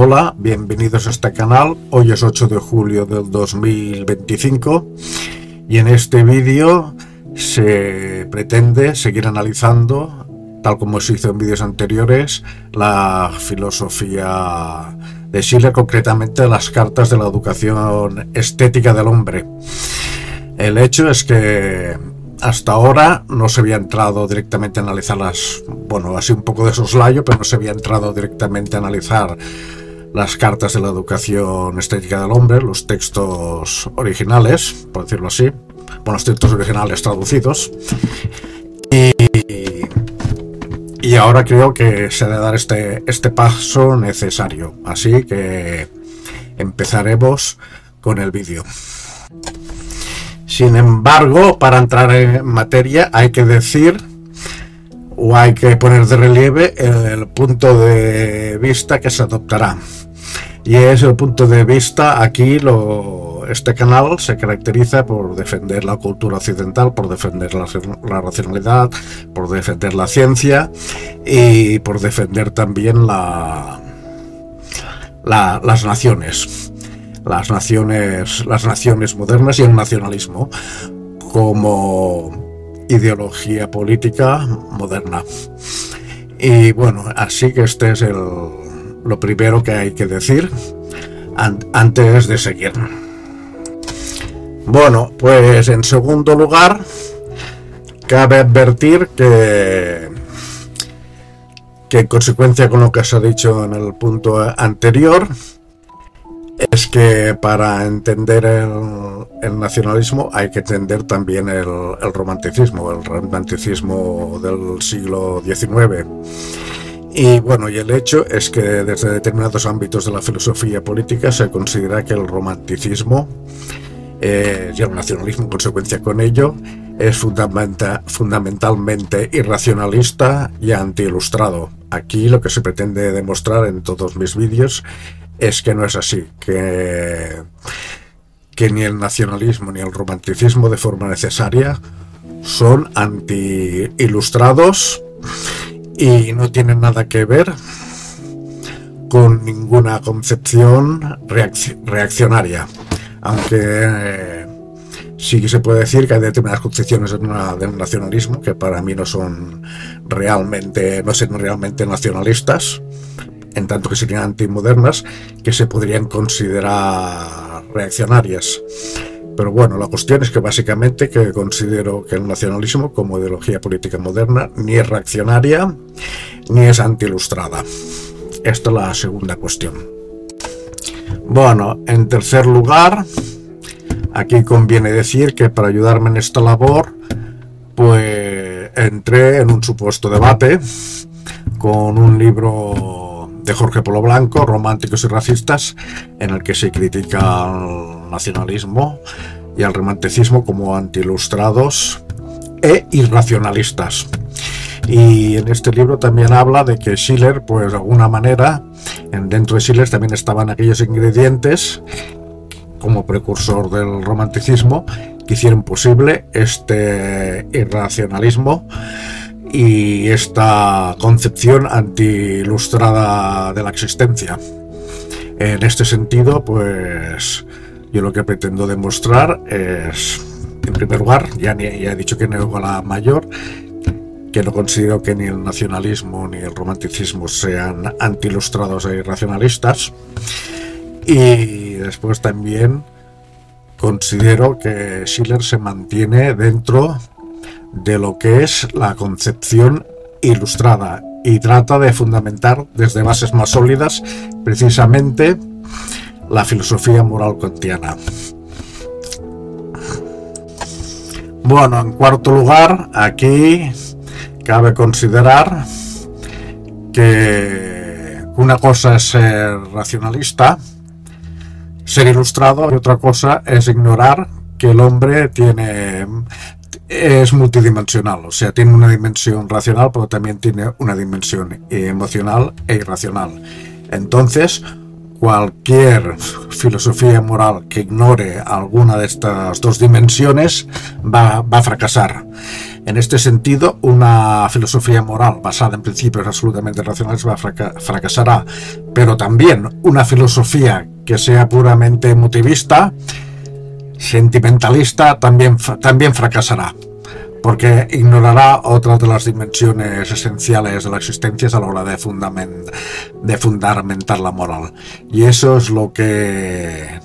Hola, bienvenidos a este canal. Hoy es 8 de julio del 2025 y en este vídeo se pretende seguir analizando, tal como se hizo en vídeos anteriores, la filosofía de Schiller, concretamente las cartas de la educación estética del hombre. El hecho es que hasta ahora no se había entrado directamente a analizarlas, bueno, así un poco de soslayo, pero no se había entrado directamente a analizar las cartas de la educación estética del hombre, los textos originales, por decirlo así, bueno, los textos originales traducidos. Y ahora creo que se debe dar este paso necesario, así que empezaremos con el vídeo. Sin embargo, para entrar en materia hay que decir o hay que poner de relieve el punto de vista que se adoptará. Y es el punto de vista, aquí este canal se caracteriza por defender la cultura occidental, por defender la racionalidad, por defender la ciencia y por defender también las naciones. Las naciones modernas y el nacionalismo como ideología política moderna. Y bueno, así que este es lo primero que hay que decir antes de seguir. Bueno, pues en segundo lugar, cabe advertir que en consecuencia con lo que se ha dicho en el punto anterior, es que para entender el nacionalismo hay que entender también el romanticismo del siglo XIX. Y bueno, y el hecho es que desde determinados ámbitos de la filosofía política se considera que el romanticismo y el nacionalismo en consecuencia con ello es fundamentalmente irracionalista y anti-ilustrado. Aquí lo que se pretende demostrar en todos mis vídeos es que no es así, que ni el nacionalismo ni el romanticismo de forma necesaria son anti-ilustrados y no tienen nada que ver con ninguna concepción reaccionaria, aunque sí se puede decir que hay determinadas concepciones del nacionalismo que para mí no son realmente nacionalistas, en tanto que serían antimodernas, que se podrían considerar reaccionarias. Pero bueno, la cuestión es que básicamente que considero que el nacionalismo como ideología política moderna ni es reaccionaria ni es anti-ilustrada. Esta es la segunda cuestión. Bueno, en tercer lugar, aquí conviene decir que para ayudarme en esta labor, pues entré en un supuesto debate con un libro de Jorge Polo Blanco, Románticos y Racistas, en el que se critica al nacionalismo y al romanticismo como anti-ilustrados e irracionalistas. Y en este libro también habla de que Schiller, pues de alguna manera, dentro de Schiller también estaban aquellos ingredientes como precursor del romanticismo que hicieron posible este irracionalismo y esta concepción anti-ilustrada de la existencia. En este sentido, pues yo lo que pretendo demostrar es, en primer lugar, ya he dicho que niego la mayor, que no considero que ni el nacionalismo ni el romanticismo sean anti-ilustrados e irracionalistas, y después también considero que Schiller se mantiene dentro de lo que es la concepción ilustrada y trata de fundamentar desde bases más sólidas precisamente la filosofía moral kantiana. Bueno, en cuarto lugar, aquí cabe considerar que una cosa es ser racionalista, ser ilustrado, y otra cosa es ignorar que el hombre es multidimensional, o sea, tiene una dimensión racional, pero también tiene una dimensión emocional e irracional. Entonces, cualquier filosofía moral que ignore alguna de estas dos dimensiones va a fracasar. En este sentido, una filosofía moral basada en principios absolutamente racionales fracasará, pero también una filosofía que sea puramente emotivista, sentimentalista, también fracasará, porque ignorará otra de las dimensiones esenciales de la existencia a la hora de fundamentar la moral. Y eso es lo que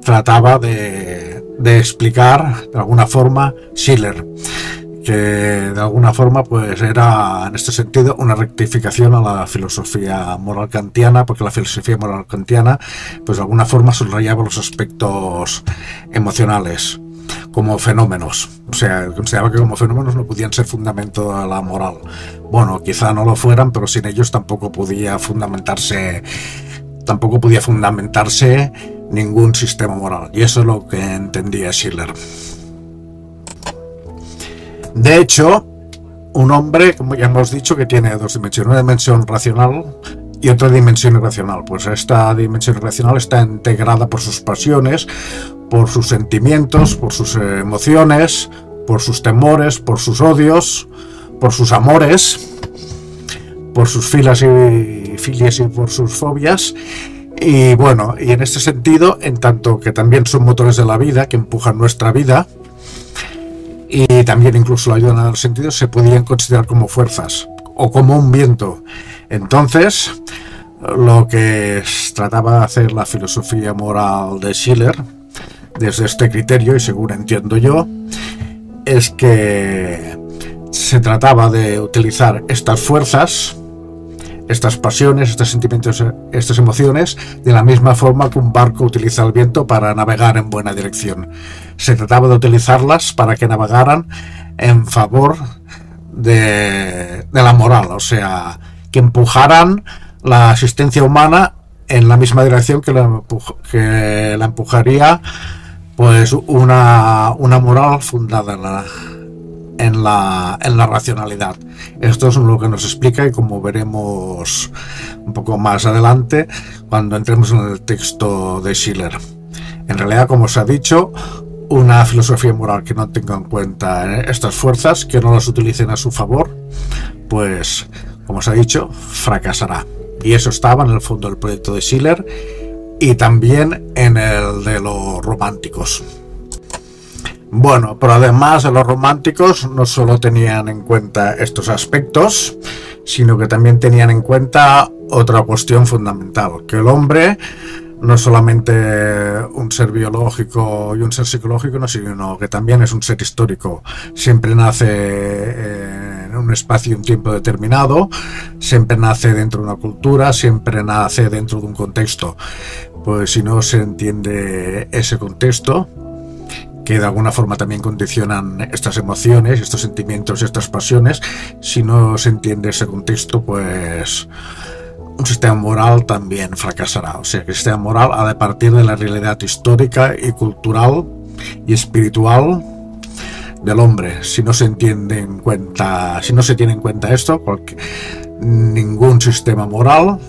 trataba de explicar de alguna forma Schiller, que de alguna forma pues era en este sentido una rectificación a la filosofía moral kantiana, porque la filosofía moral kantiana pues de alguna forma subrayaba los aspectos emocionales como fenómenos, o sea, consideraba que como fenómenos no podían ser fundamento de la moral. Bueno, quizá no lo fueran, pero sin ellos tampoco podía fundamentarse ningún sistema moral, y eso es lo que entendía Schiller. De hecho, un hombre, como ya hemos dicho, que tiene dos dimensiones, una dimensión racional y otra dimensión irracional. Pues esta dimensión irracional está integrada por sus pasiones, por sus sentimientos, por sus emociones, por sus temores, por sus odios, por sus amores, por sus filias y por sus fobias. Y bueno, y en este sentido, en tanto que también son motores de la vida, que empujan nuestra vida, y también incluso la ayudan a dar sentido, se podían considerar como fuerzas o como un viento. Entonces, lo que trataba de hacer la filosofía moral de Schiller, desde este criterio, y según entiendo yo, es que se trataba de utilizar estas fuerzas, estas pasiones, estos sentimientos, estas emociones, de la misma forma que un barco utiliza el viento para navegar en buena dirección. Se trataba de utilizarlas para que navegaran en favor de la moral, o sea, que empujaran la existencia humana en la misma dirección que la empujaría pues una moral fundada en la racionalidad. Esto es lo que nos explica, y como veremos un poco más adelante cuando entremos en el texto de Schiller. En realidad, como os ha dicho, una filosofía moral que no tenga en cuenta estas fuerzas, que no las utilicen a su favor, pues, como os ha dicho, fracasará. Y eso estaba en el fondo del proyecto de Schiller y también en el de los románticos. Bueno, pero además de los románticos no solo tenían en cuenta estos aspectos, sino que también tenían en cuenta otra cuestión fundamental, que el hombre no es solamente un ser biológico y un ser psicológico, no, sino que también es un ser histórico. Siempre nace en un espacio y un tiempo determinado, siempre nace dentro de una cultura, siempre nace dentro de un contexto. Pues si no se entiende ese contexto, que de alguna forma también condicionan estas emociones, estos sentimientos y estas pasiones, si no se entiende ese contexto, pues un sistema moral también fracasará. O sea que el sistema moral ha de partir de la realidad histórica y cultural y espiritual del hombre. Si no se tiene en cuenta esto, ningún sistema moral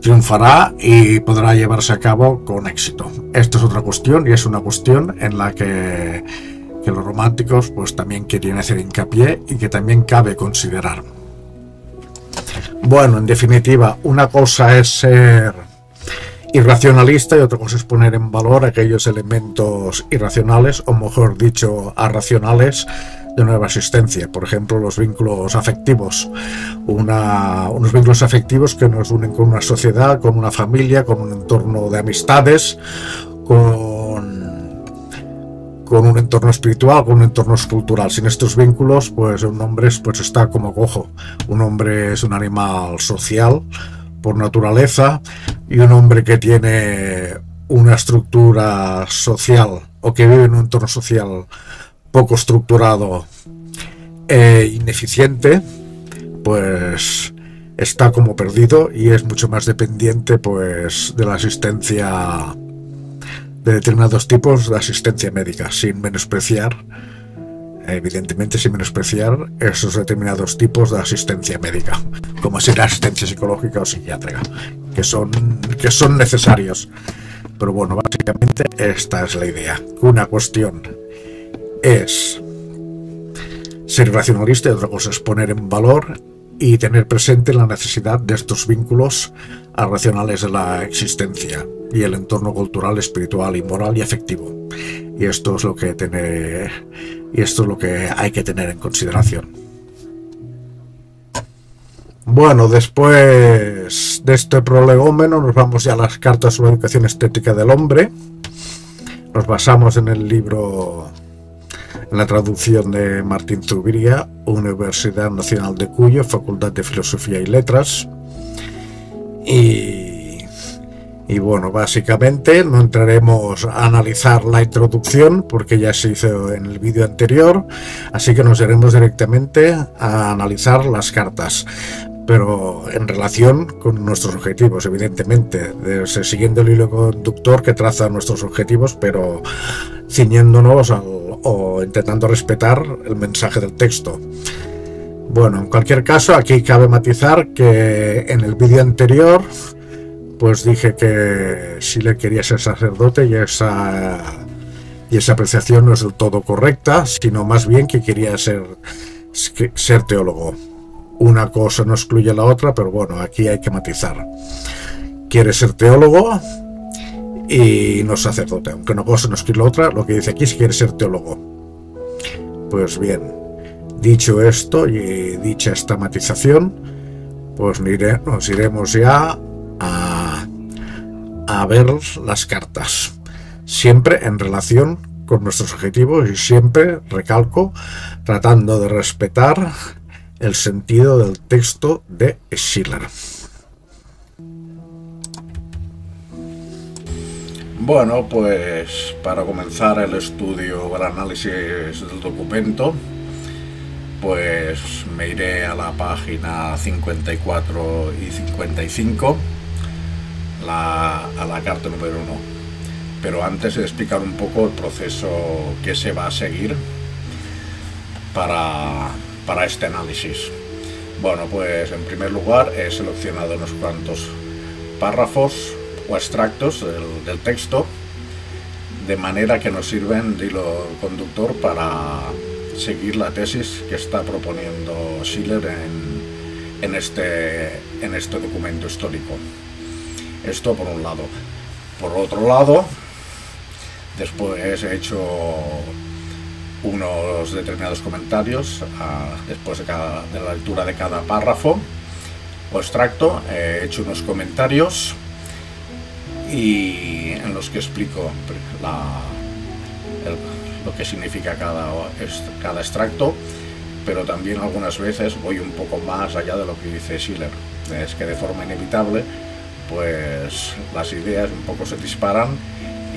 triunfará y podrá llevarse a cabo con éxito. Esto es otra cuestión, y es una cuestión en la que los románticos pues también querían hacer hincapié y que también cabe considerar. Bueno, en definitiva, una cosa es ser irracionalista y otra cosa es poner en valor aquellos elementos irracionales, o mejor dicho, arracionales, de nueva existencia. Por ejemplo, los vínculos afectivos. Unos vínculos afectivos que nos unen con una sociedad, con una familia, con un entorno de amistades, con un entorno espiritual, con un entorno cultural. Sin estos vínculos, pues un hombre pues está como cojo. Un hombre es un animal social por naturaleza, y un hombre que tiene una estructura social o que vive en un entorno social poco estructurado e ineficiente, pues está como perdido y es mucho más dependiente pues de la asistencia de determinados tipos de asistencia médica, sin menospreciar, evidentemente sin menospreciar esos determinados tipos de asistencia médica, como será asistencia psicológica o psiquiátrica. que son necesarios. Pero bueno, básicamente esta es la idea. Una cuestión es ser racionalista y otra cosa es poner en valor y tener presente la necesidad de estos vínculos racionales de la existencia y el entorno cultural, espiritual y moral y afectivo. Y esto es lo que hay que tener en consideración. Bueno, después de este prolegómeno nos vamos ya a las cartas sobre la educación estética del hombre. Nos basamos en el libro, en la traducción de Martín Zubiría, Universidad Nacional de Cuyo, Facultad de Filosofía y Letras. Y bueno, básicamente no entraremos a analizar la introducción porque ya se hizo en el vídeo anterior, así que nos iremos directamente a analizar las cartas, pero en relación con nuestros objetivos, evidentemente, siguiendo el hilo conductor que traza nuestros objetivos, pero ciñéndonos o intentando respetar el mensaje del texto. Bueno, en cualquier caso, aquí cabe matizar que en el vídeo anterior pues dije que Schiller quería ser sacerdote y esa apreciación no es del todo correcta, sino más bien que quería ser teólogo. Una cosa no excluye la otra, pero bueno, aquí hay que matizar. Quiere ser teólogo y no sacerdote, aunque una cosa no excluye la otra, lo que dice aquí es que quiere ser teólogo. Pues bien, dicho esto y dicha esta matización, pues nos iremos ya a ver las cartas, siempre en relación con nuestros objetivos y siempre, recalco, tratando de respetar el sentido del texto de Schiller. Bueno, pues para comenzar el estudio o el análisis del documento, pues me iré a la página 54 y 55, a la carta número 1. Pero antes de explicar un poco el proceso que se va a seguir para este análisis. Bueno, pues en primer lugar he seleccionado unos cuantos párrafos o extractos del texto, de manera que nos sirven de hilo conductor para seguir la tesis que está proponiendo Schiller en este documento histórico. Esto por un lado. Por otro lado, después he hecho unos determinados comentarios después de la lectura de cada párrafo o extracto. He hecho unos comentarios y en los que explico lo que significa cada extracto, pero también algunas veces voy un poco más allá de lo que dice Schiller. Es que de forma inevitable pues las ideas un poco se disparan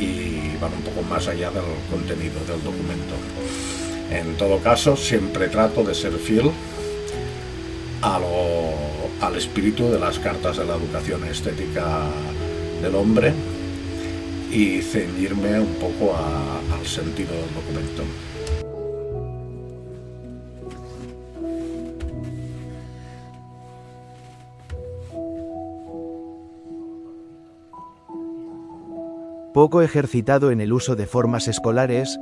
y van un poco más allá del contenido del documento. En todo caso, siempre trato de ser fiel al espíritu de las cartas de la educación estética del hombre y ceñirme un poco al sentido del documento. Poco ejercitado en el uso de formas escolares,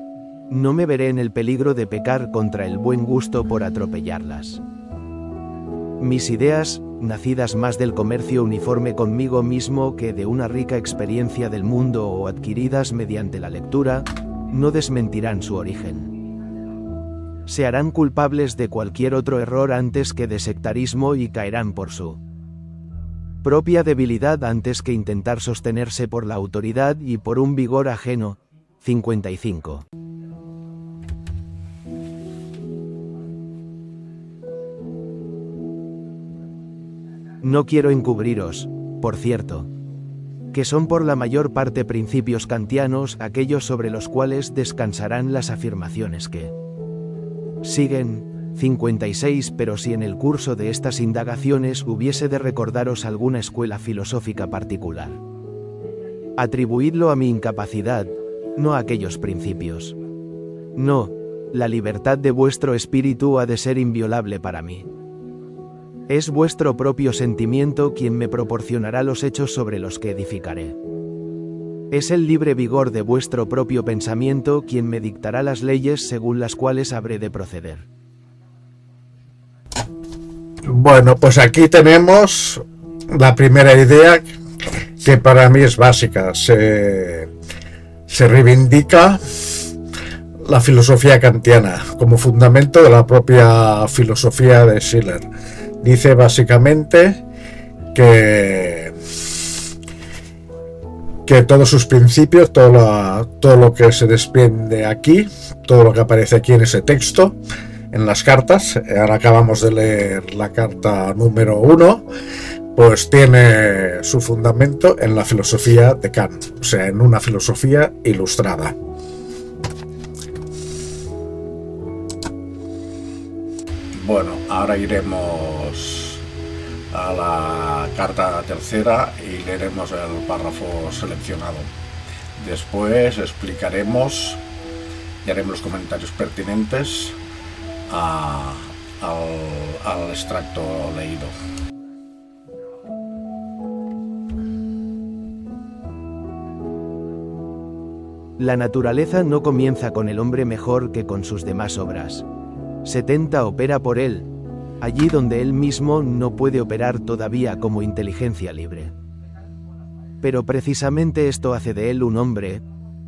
no me veré en el peligro de pecar contra el buen gusto por atropellarlas. Mis ideas, nacidas más del comercio uniforme conmigo mismo que de una rica experiencia del mundo o adquiridas mediante la lectura, no desmentirán su origen. Se harán culpables de cualquier otro error antes que de sectarismo y caerán por su propia debilidad antes que intentar sostenerse por la autoridad y por un vigor ajeno. 55. No quiero encubriros, por cierto, que son por la mayor parte principios kantianos aquellos sobre los cuales descansarán las afirmaciones que siguen. 56. Pero si en el curso de estas indagaciones hubiese de recordaros alguna escuela filosófica particular, atribuidlo a mi incapacidad, no a aquellos principios. No, la libertad de vuestro espíritu ha de ser inviolable para mí. Es vuestro propio sentimiento quien me proporcionará los hechos sobre los que edificaré. Es el libre vigor de vuestro propio pensamiento quien me dictará las leyes según las cuales habré de proceder. Bueno, pues aquí tenemos la primera idea que para mí es básica. Se reivindica la filosofía kantiana como fundamento de la propia filosofía de Schiller. Dice básicamente que todos sus principios, todo lo que se desprende aquí, todo lo que aparece aquí en ese texto, en las cartas, ahora acabamos de leer la carta número 1, pues tiene su fundamento en la filosofía de Kant, o sea, en una filosofía ilustrada. Bueno, ahora iremos a la carta tercera y leeremos el párrafo seleccionado. Después explicaremos y haremos los comentarios pertinentes al extracto leído. La naturaleza no comienza con el hombre mejor que con sus demás obras. 70 opera por él, allí donde él mismo no puede operar todavía como inteligencia libre. Pero precisamente esto hace de él un hombre,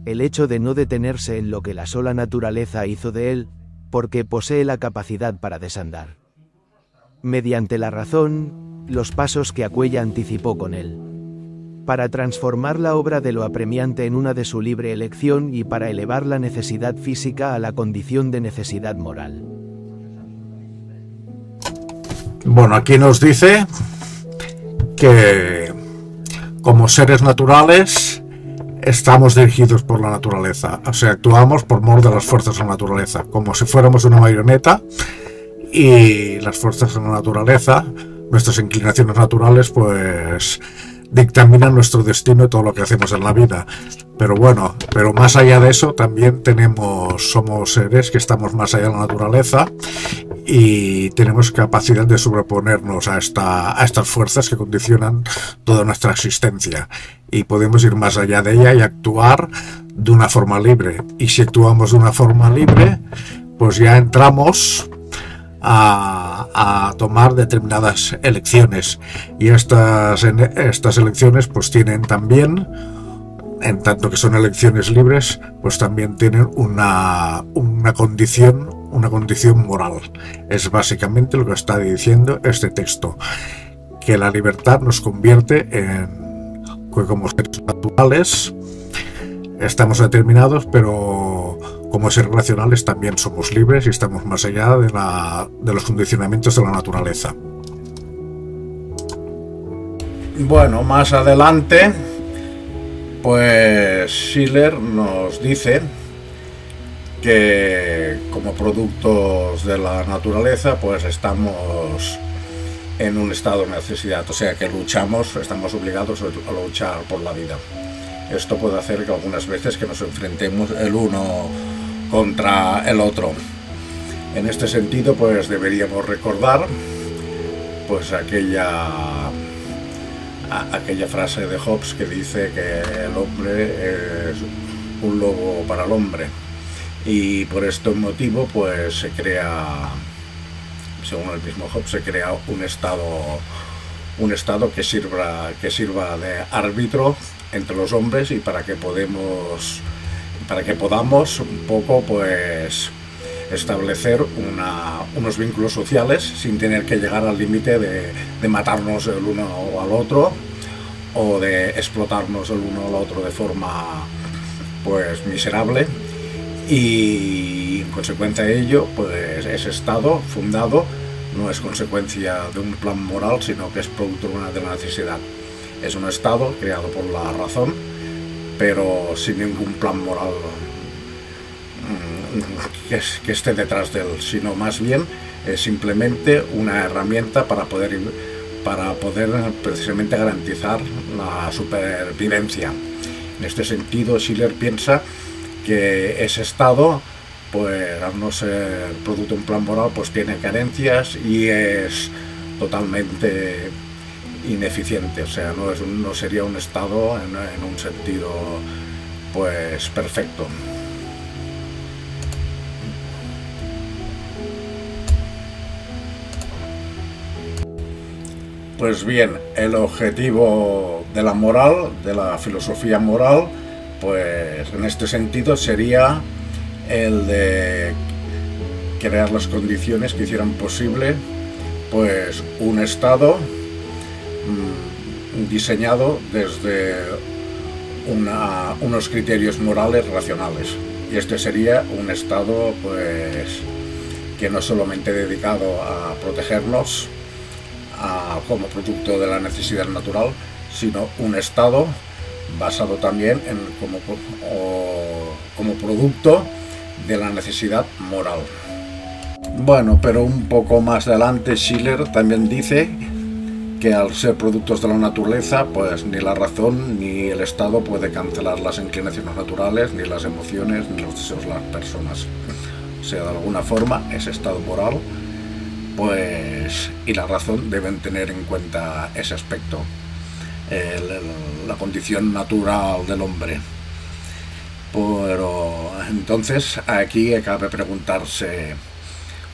el hecho de no detenerse en lo que la sola naturaleza hizo de él, porque posee la capacidad para desandar. Mediante la razón, los pasos que Aquella anticipó con él. Para transformar la obra de lo apremiante en una de su libre elección y para elevar la necesidad física a la condición de necesidad moral. Bueno, aquí nos dice que como seres naturales estamos dirigidos por la naturaleza, o sea, actuamos por mor de las fuerzas de la naturaleza, como si fuéramos una marioneta, y las fuerzas de la naturaleza, nuestras inclinaciones naturales, pues dictaminan nuestro destino y todo lo que hacemos en la vida. Pero bueno, pero más allá de eso también somos seres que estamos más allá de la naturaleza y tenemos capacidad de sobreponernos a estas fuerzas que condicionan toda nuestra existencia, y podemos ir más allá de ella y actuar de una forma libre. Y si actuamos de una forma libre, pues ya entramos a tomar determinadas elecciones, y estas elecciones pues tienen también, en tanto que son elecciones libres, pues también tienen una condición moral. Es básicamente lo que está diciendo este texto, que la libertad nos convierte en que como seres naturales estamos determinados, pero como seres racionales también somos libres y estamos más allá de los condicionamientos de la naturaleza. Bueno, más adelante, pues Schiller nos dice que como productos de la naturaleza, pues estamos en un estado de necesidad, o sea que estamos obligados a luchar por la vida. Esto puede hacer que algunas veces que nos enfrentemos el uno contra el otro. En este sentido, pues deberíamos recordar pues aquella frase de Hobbes que dice que el hombre es un lobo para el hombre, y por este motivo pues se crea, según el mismo Hobbes, se crea un estado que sirva de árbitro entre los hombres, y para que podamos un poco pues establecer unos vínculos sociales sin tener que llegar al límite de matarnos el uno al otro, o de explotarnos el uno al otro de forma pues miserable. Y en consecuencia de ello, pues ese estado fundado no es consecuencia de un plan moral, sino que es producto de una necesidad. Es un estado creado por la razón, pero sin ningún plan moral que esté detrás de él, sino más bien es simplemente una herramienta para poder precisamente garantizar la supervivencia. En este sentido, Schiller piensa que ese estado, pues al no ser producto de un plan moral, pues tiene carencias y es totalmente ineficiente, o sea, no sería un estado en un sentido pues perfecto. Pues bien, el objetivo de la moral, de la filosofía moral, pues en este sentido sería el de crear las condiciones que hicieran posible pues un estado diseñado desde unos criterios morales racionales, y este sería un estado pues que no solamente dedicado a protegernos como producto de la necesidad natural, sino un estado basado también como producto de la necesidad moral. Bueno, pero un poco más adelante Schiller también dice que al ser productos de la naturaleza, pues ni la razón ni el Estado puede cancelar las inclinaciones naturales, ni las emociones, ni los deseos de las personas. O sea, de alguna forma, ese estado moral, pues, y la razón deben tener en cuenta ese aspecto, la condición natural del hombre. Pero entonces aquí cabe preguntarse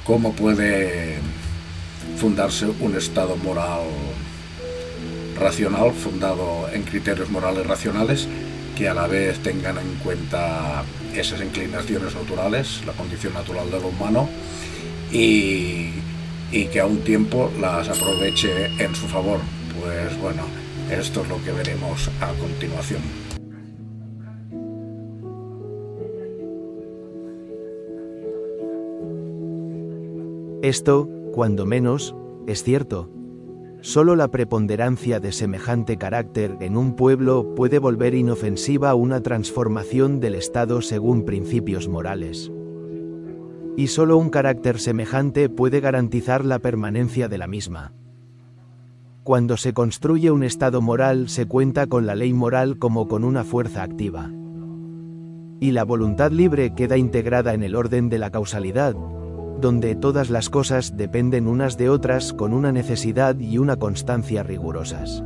cómo puede fundarse un estado moral racional, fundado en criterios morales racionales, que a la vez tengan en cuenta esas inclinaciones naturales, la condición natural del humano, y que a un tiempo las aproveche en su favor. Pues bueno, esto es lo que veremos a continuación. Esto, cuando menos, es cierto. Solo la preponderancia de semejante carácter en un pueblo puede volver inofensiva una transformación del Estado según principios morales. Y solo un carácter semejante puede garantizar la permanencia de la misma. Cuando se construye un Estado moral, se cuenta con la ley moral como con una fuerza activa. Y la voluntad libre queda integrada en el orden de la causalidad, donde todas las cosas dependen unas de otras con una necesidad y una constancia rigurosas.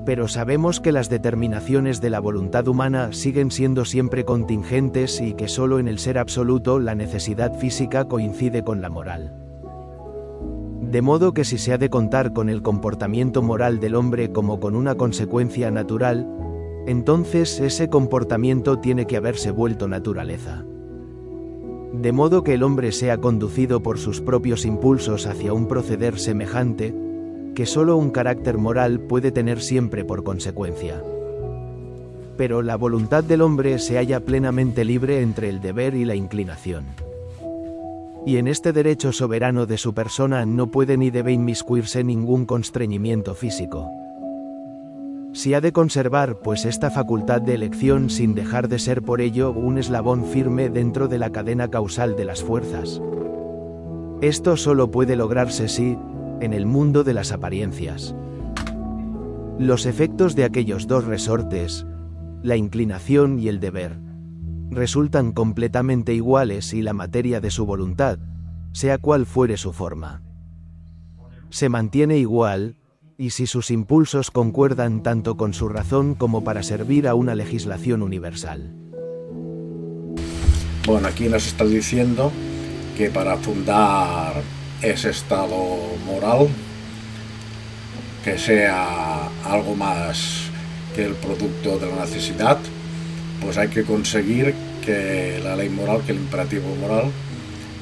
Pero sabemos que las determinaciones de la voluntad humana siguen siendo siempre contingentes y que solo en el ser absoluto la necesidad física coincide con la moral. De modo que si se ha de contar con el comportamiento moral del hombre como con una consecuencia natural, entonces ese comportamiento tiene que haberse vuelto naturaleza. De modo que el hombre sea conducido por sus propios impulsos hacia un proceder semejante, que solo un carácter moral puede tener siempre por consecuencia. Pero la voluntad del hombre se halla plenamente libre entre el deber y la inclinación. Y en este derecho soberano de su persona no puede ni debe inmiscuirse ningún constreñimiento físico. Si ha de conservar pues esta facultad de elección sin dejar de ser por ello un eslabón firme dentro de la cadena causal de las fuerzas. Esto solo puede lograrse si, en el mundo de las apariencias, los efectos de aquellos dos resortes, la inclinación y el deber, resultan completamente iguales y la materia de su voluntad, sea cual fuere su forma, se mantiene igual, y si sus impulsos concuerdan tanto con su razón como para servir a una legislación universal. Bueno, aquí nos está diciendo que para fundar ese estado moral, que sea algo más que el producto de la necesidad, pues hay que conseguir que la ley moral, que el imperativo moral,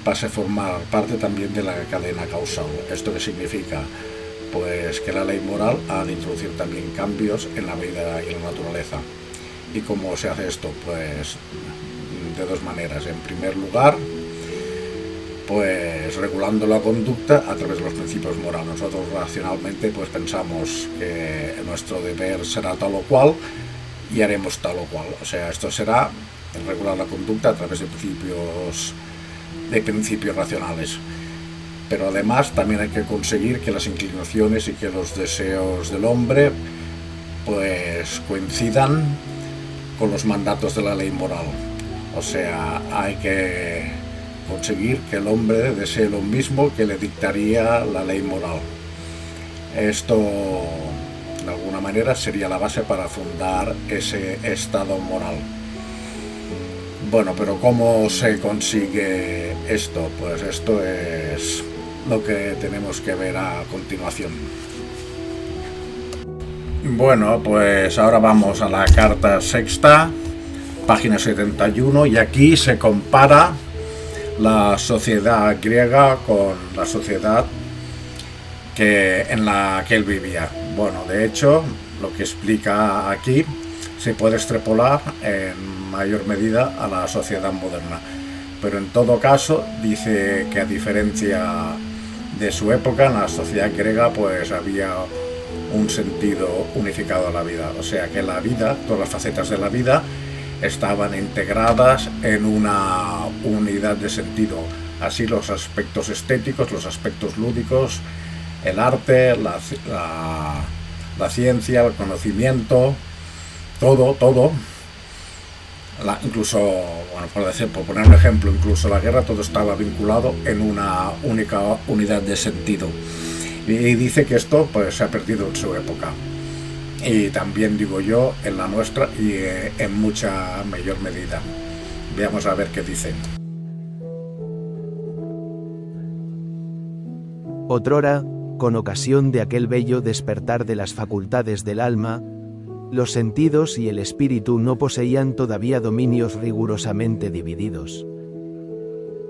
pase a formar parte también de la cadena causal. ¿Esto qué significa? Pues que la ley moral ha de introducir también cambios en la vida y en la naturaleza. ¿Y cómo se hace esto? Pues de dos maneras. En primer lugar, pues regulando la conducta a través de los principios morales. Nosotros racionalmente pues pensamos que nuestro deber será tal o cual y haremos tal o cual. O sea, esto será regular la conducta a través de principios racionales. Pero además también hay que conseguir que las inclinaciones y que los deseos del hombre pues coincidan con los mandatos de la ley moral. O sea, hay que conseguir que el hombre desee lo mismo que le dictaría la ley moral. Esto, de alguna manera, sería la base para fundar ese estado moral. Bueno, pero ¿cómo se consigue esto? Pues esto es lo que tenemos que ver a continuación. Bueno, pues ahora vamos a la carta sexta, página 71, y aquí se compara la sociedad griega con la sociedad en la que él vivía. Bueno, de hecho, lo que explica aquí se puede extrapolar en mayor medida a la sociedad moderna, pero en todo caso dice que, a diferencia de su época, en la sociedad griega pues había un sentido unificado a la vida, o sea que la vida, todas las facetas de la vida estaban integradas en una unidad de sentido. Así los aspectos estéticos, los aspectos lúdicos, el arte, la ciencia, el conocimiento, todo, incluso, bueno, por poner un ejemplo, incluso la guerra, todo estaba vinculado en una única unidad de sentido. Y dice que esto pues se ha perdido en su época. Y también, digo yo, en la nuestra y en mucha mayor medida. Veamos a ver qué dice. Otrora, con ocasión de aquel bello despertar de las facultades del alma, los sentidos y el espíritu no poseían todavía dominios rigurosamente divididos,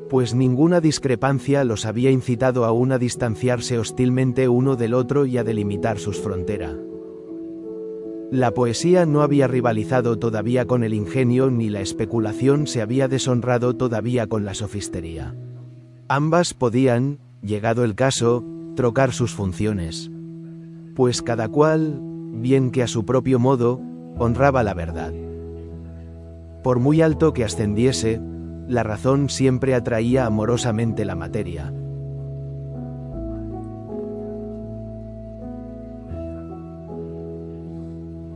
pues ninguna discrepancia los había incitado aún a distanciarse hostilmente uno del otro y a delimitar sus fronteras. La poesía no había rivalizado todavía con el ingenio, ni la especulación se había deshonrado todavía con la sofistería. Ambas podían, llegado el caso, trocar sus funciones, pues cada cual, bien que a su propio modo, honraba la verdad. Por muy alto que ascendiese, la razón siempre atraía amorosamente la materia.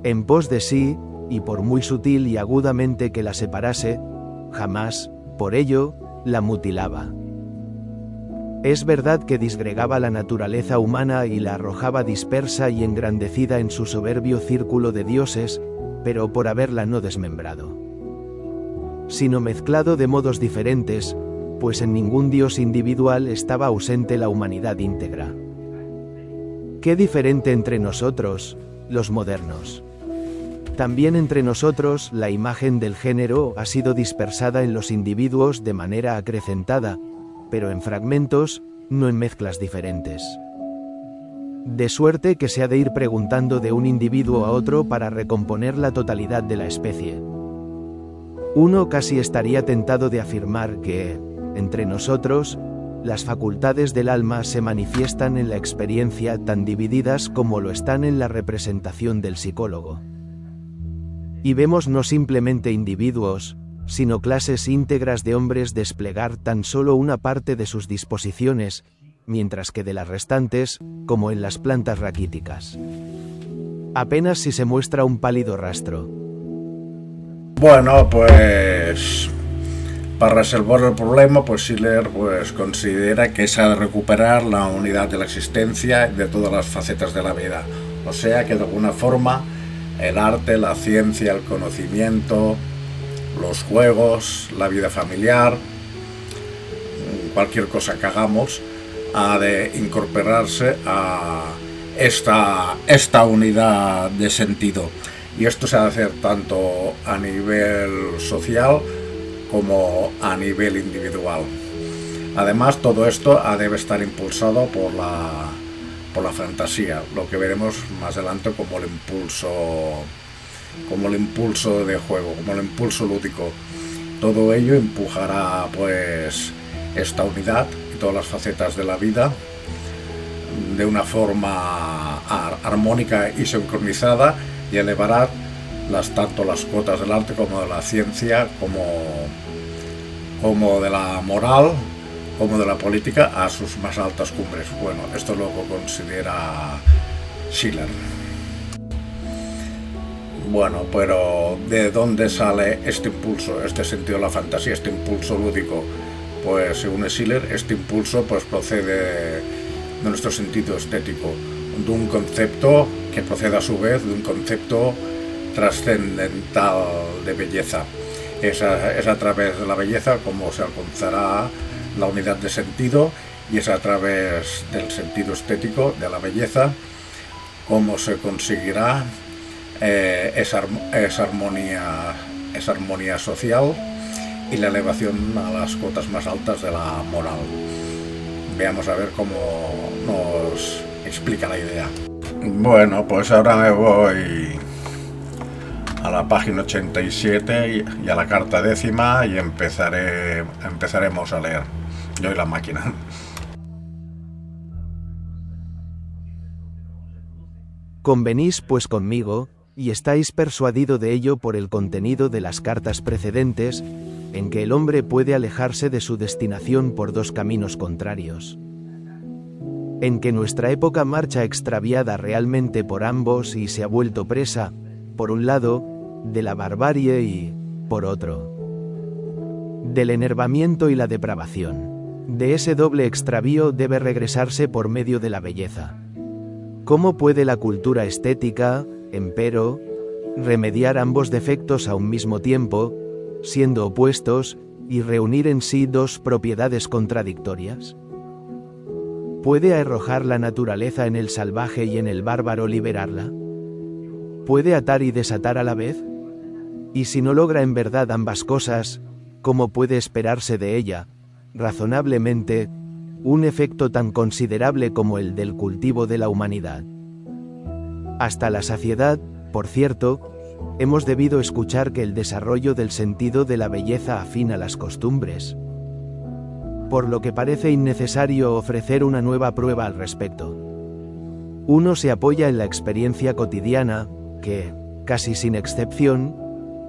En pos de sí, y por muy sutil y agudamente que la separase, jamás, por ello, la mutilaba. Es verdad que disgregaba la naturaleza humana y la arrojaba dispersa y engrandecida en su soberbio círculo de dioses, pero por haberla no desmembrado, sino mezclado de modos diferentes, pues en ningún dios individual estaba ausente la humanidad íntegra. Qué diferente entre nosotros, los modernos. También entre nosotros la imagen del género ha sido dispersada en los individuos de manera acrecentada, pero en fragmentos, no en mezclas diferentes. De suerte que se ha de ir preguntando de un individuo a otro para recomponer la totalidad de la especie. Uno casi estaría tentado de afirmar que, entre nosotros, las facultades del alma se manifiestan en la experiencia tan divididas como lo están en la representación del psicólogo. Y vemos no simplemente individuos, sino clases íntegras de hombres desplegar tan solo una parte de sus disposiciones, mientras que de las restantes, como en las plantas raquíticas, apenas si se muestra un pálido rastro. Bueno, pues para resolver el problema, pues Schiller pues considera que se ha de recuperar la unidad de la existencia de todas las facetas de la vida. O sea que de alguna forma el arte, la ciencia, el conocimiento, los juegos, la vida familiar, cualquier cosa que hagamos, ha de incorporarse a esta unidad de sentido. Y esto se ha de hacer tanto a nivel social como a nivel individual. Además, todo esto debe estar impulsado por la fantasía, lo que veremos más adelante como el impulso de juego, como el impulso lúdico. Todo ello empujará pues esta unidad y todas las facetas de la vida de una forma armónica y sincronizada, y elevará tanto las cuotas del arte como de la ciencia, como de la moral, como de la política a sus más altas cumbres. Bueno, esto es lo que considera Schiller. Bueno, pero ¿de dónde sale este impulso, este sentido de la fantasía, este impulso lúdico? pues según Schiller, este impulso pues procede de nuestro sentido estético, de un concepto que procede a su vez de un concepto trascendental de belleza. Es a través de la belleza como se alcanzará la unidad de sentido, y es a través del sentido estético de la belleza como se conseguirá esa armonía social y la elevación a las cotas más altas de la moral. Veamos a ver cómo nos explica la idea. Bueno, pues ahora me voy a la página 87 y a la carta décima y empezaremos a leer. Yo y la máquina. Convenís pues conmigo, y estáis persuadido de ello por el contenido de las cartas precedentes, en que el hombre puede alejarse de su destinación por dos caminos contrarios. En que nuestra época marcha extraviada realmente por ambos y se ha vuelto presa, por un lado, de la barbarie y, por otro, del enervamiento y la depravación. De ese doble extravío debe regresarse por medio de la belleza. ¿Cómo puede la cultura estética, empero, remediar ambos defectos a un mismo tiempo, siendo opuestos, y reunir en sí dos propiedades contradictorias? ¿Puede arrojar la naturaleza en el salvaje y en el bárbaro liberarla? ¿Puede atar y desatar a la vez? Y si no logra en verdad ambas cosas, ¿cómo puede esperarse de ella, razonablemente, un efecto tan considerable como el del cultivo de la humanidad? Hasta la saciedad, por cierto, hemos debido escuchar que el desarrollo del sentido de la belleza afina las costumbres, por lo que parece innecesario ofrecer una nueva prueba al respecto. Uno se apoya en la experiencia cotidiana, que, casi sin excepción,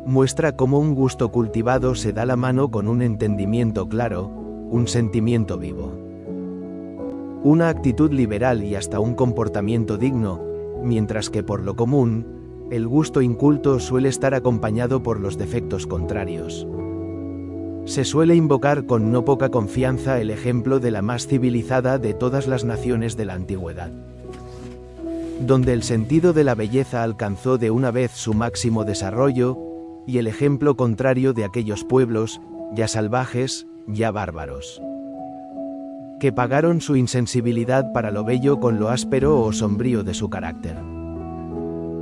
muestra cómo un gusto cultivado se da la mano con un entendimiento claro, un sentimiento vivo, una actitud liberal y hasta un comportamiento digno, mientras que por lo común, el gusto inculto suele estar acompañado por los defectos contrarios. Se suele invocar con no poca confianza el ejemplo de la más civilizada de todas las naciones de la antigüedad, donde el sentido de la belleza alcanzó de una vez su máximo desarrollo, y el ejemplo contrario de aquellos pueblos, ya salvajes, ya bárbaros, que pagaron su insensibilidad para lo bello con lo áspero o sombrío de su carácter.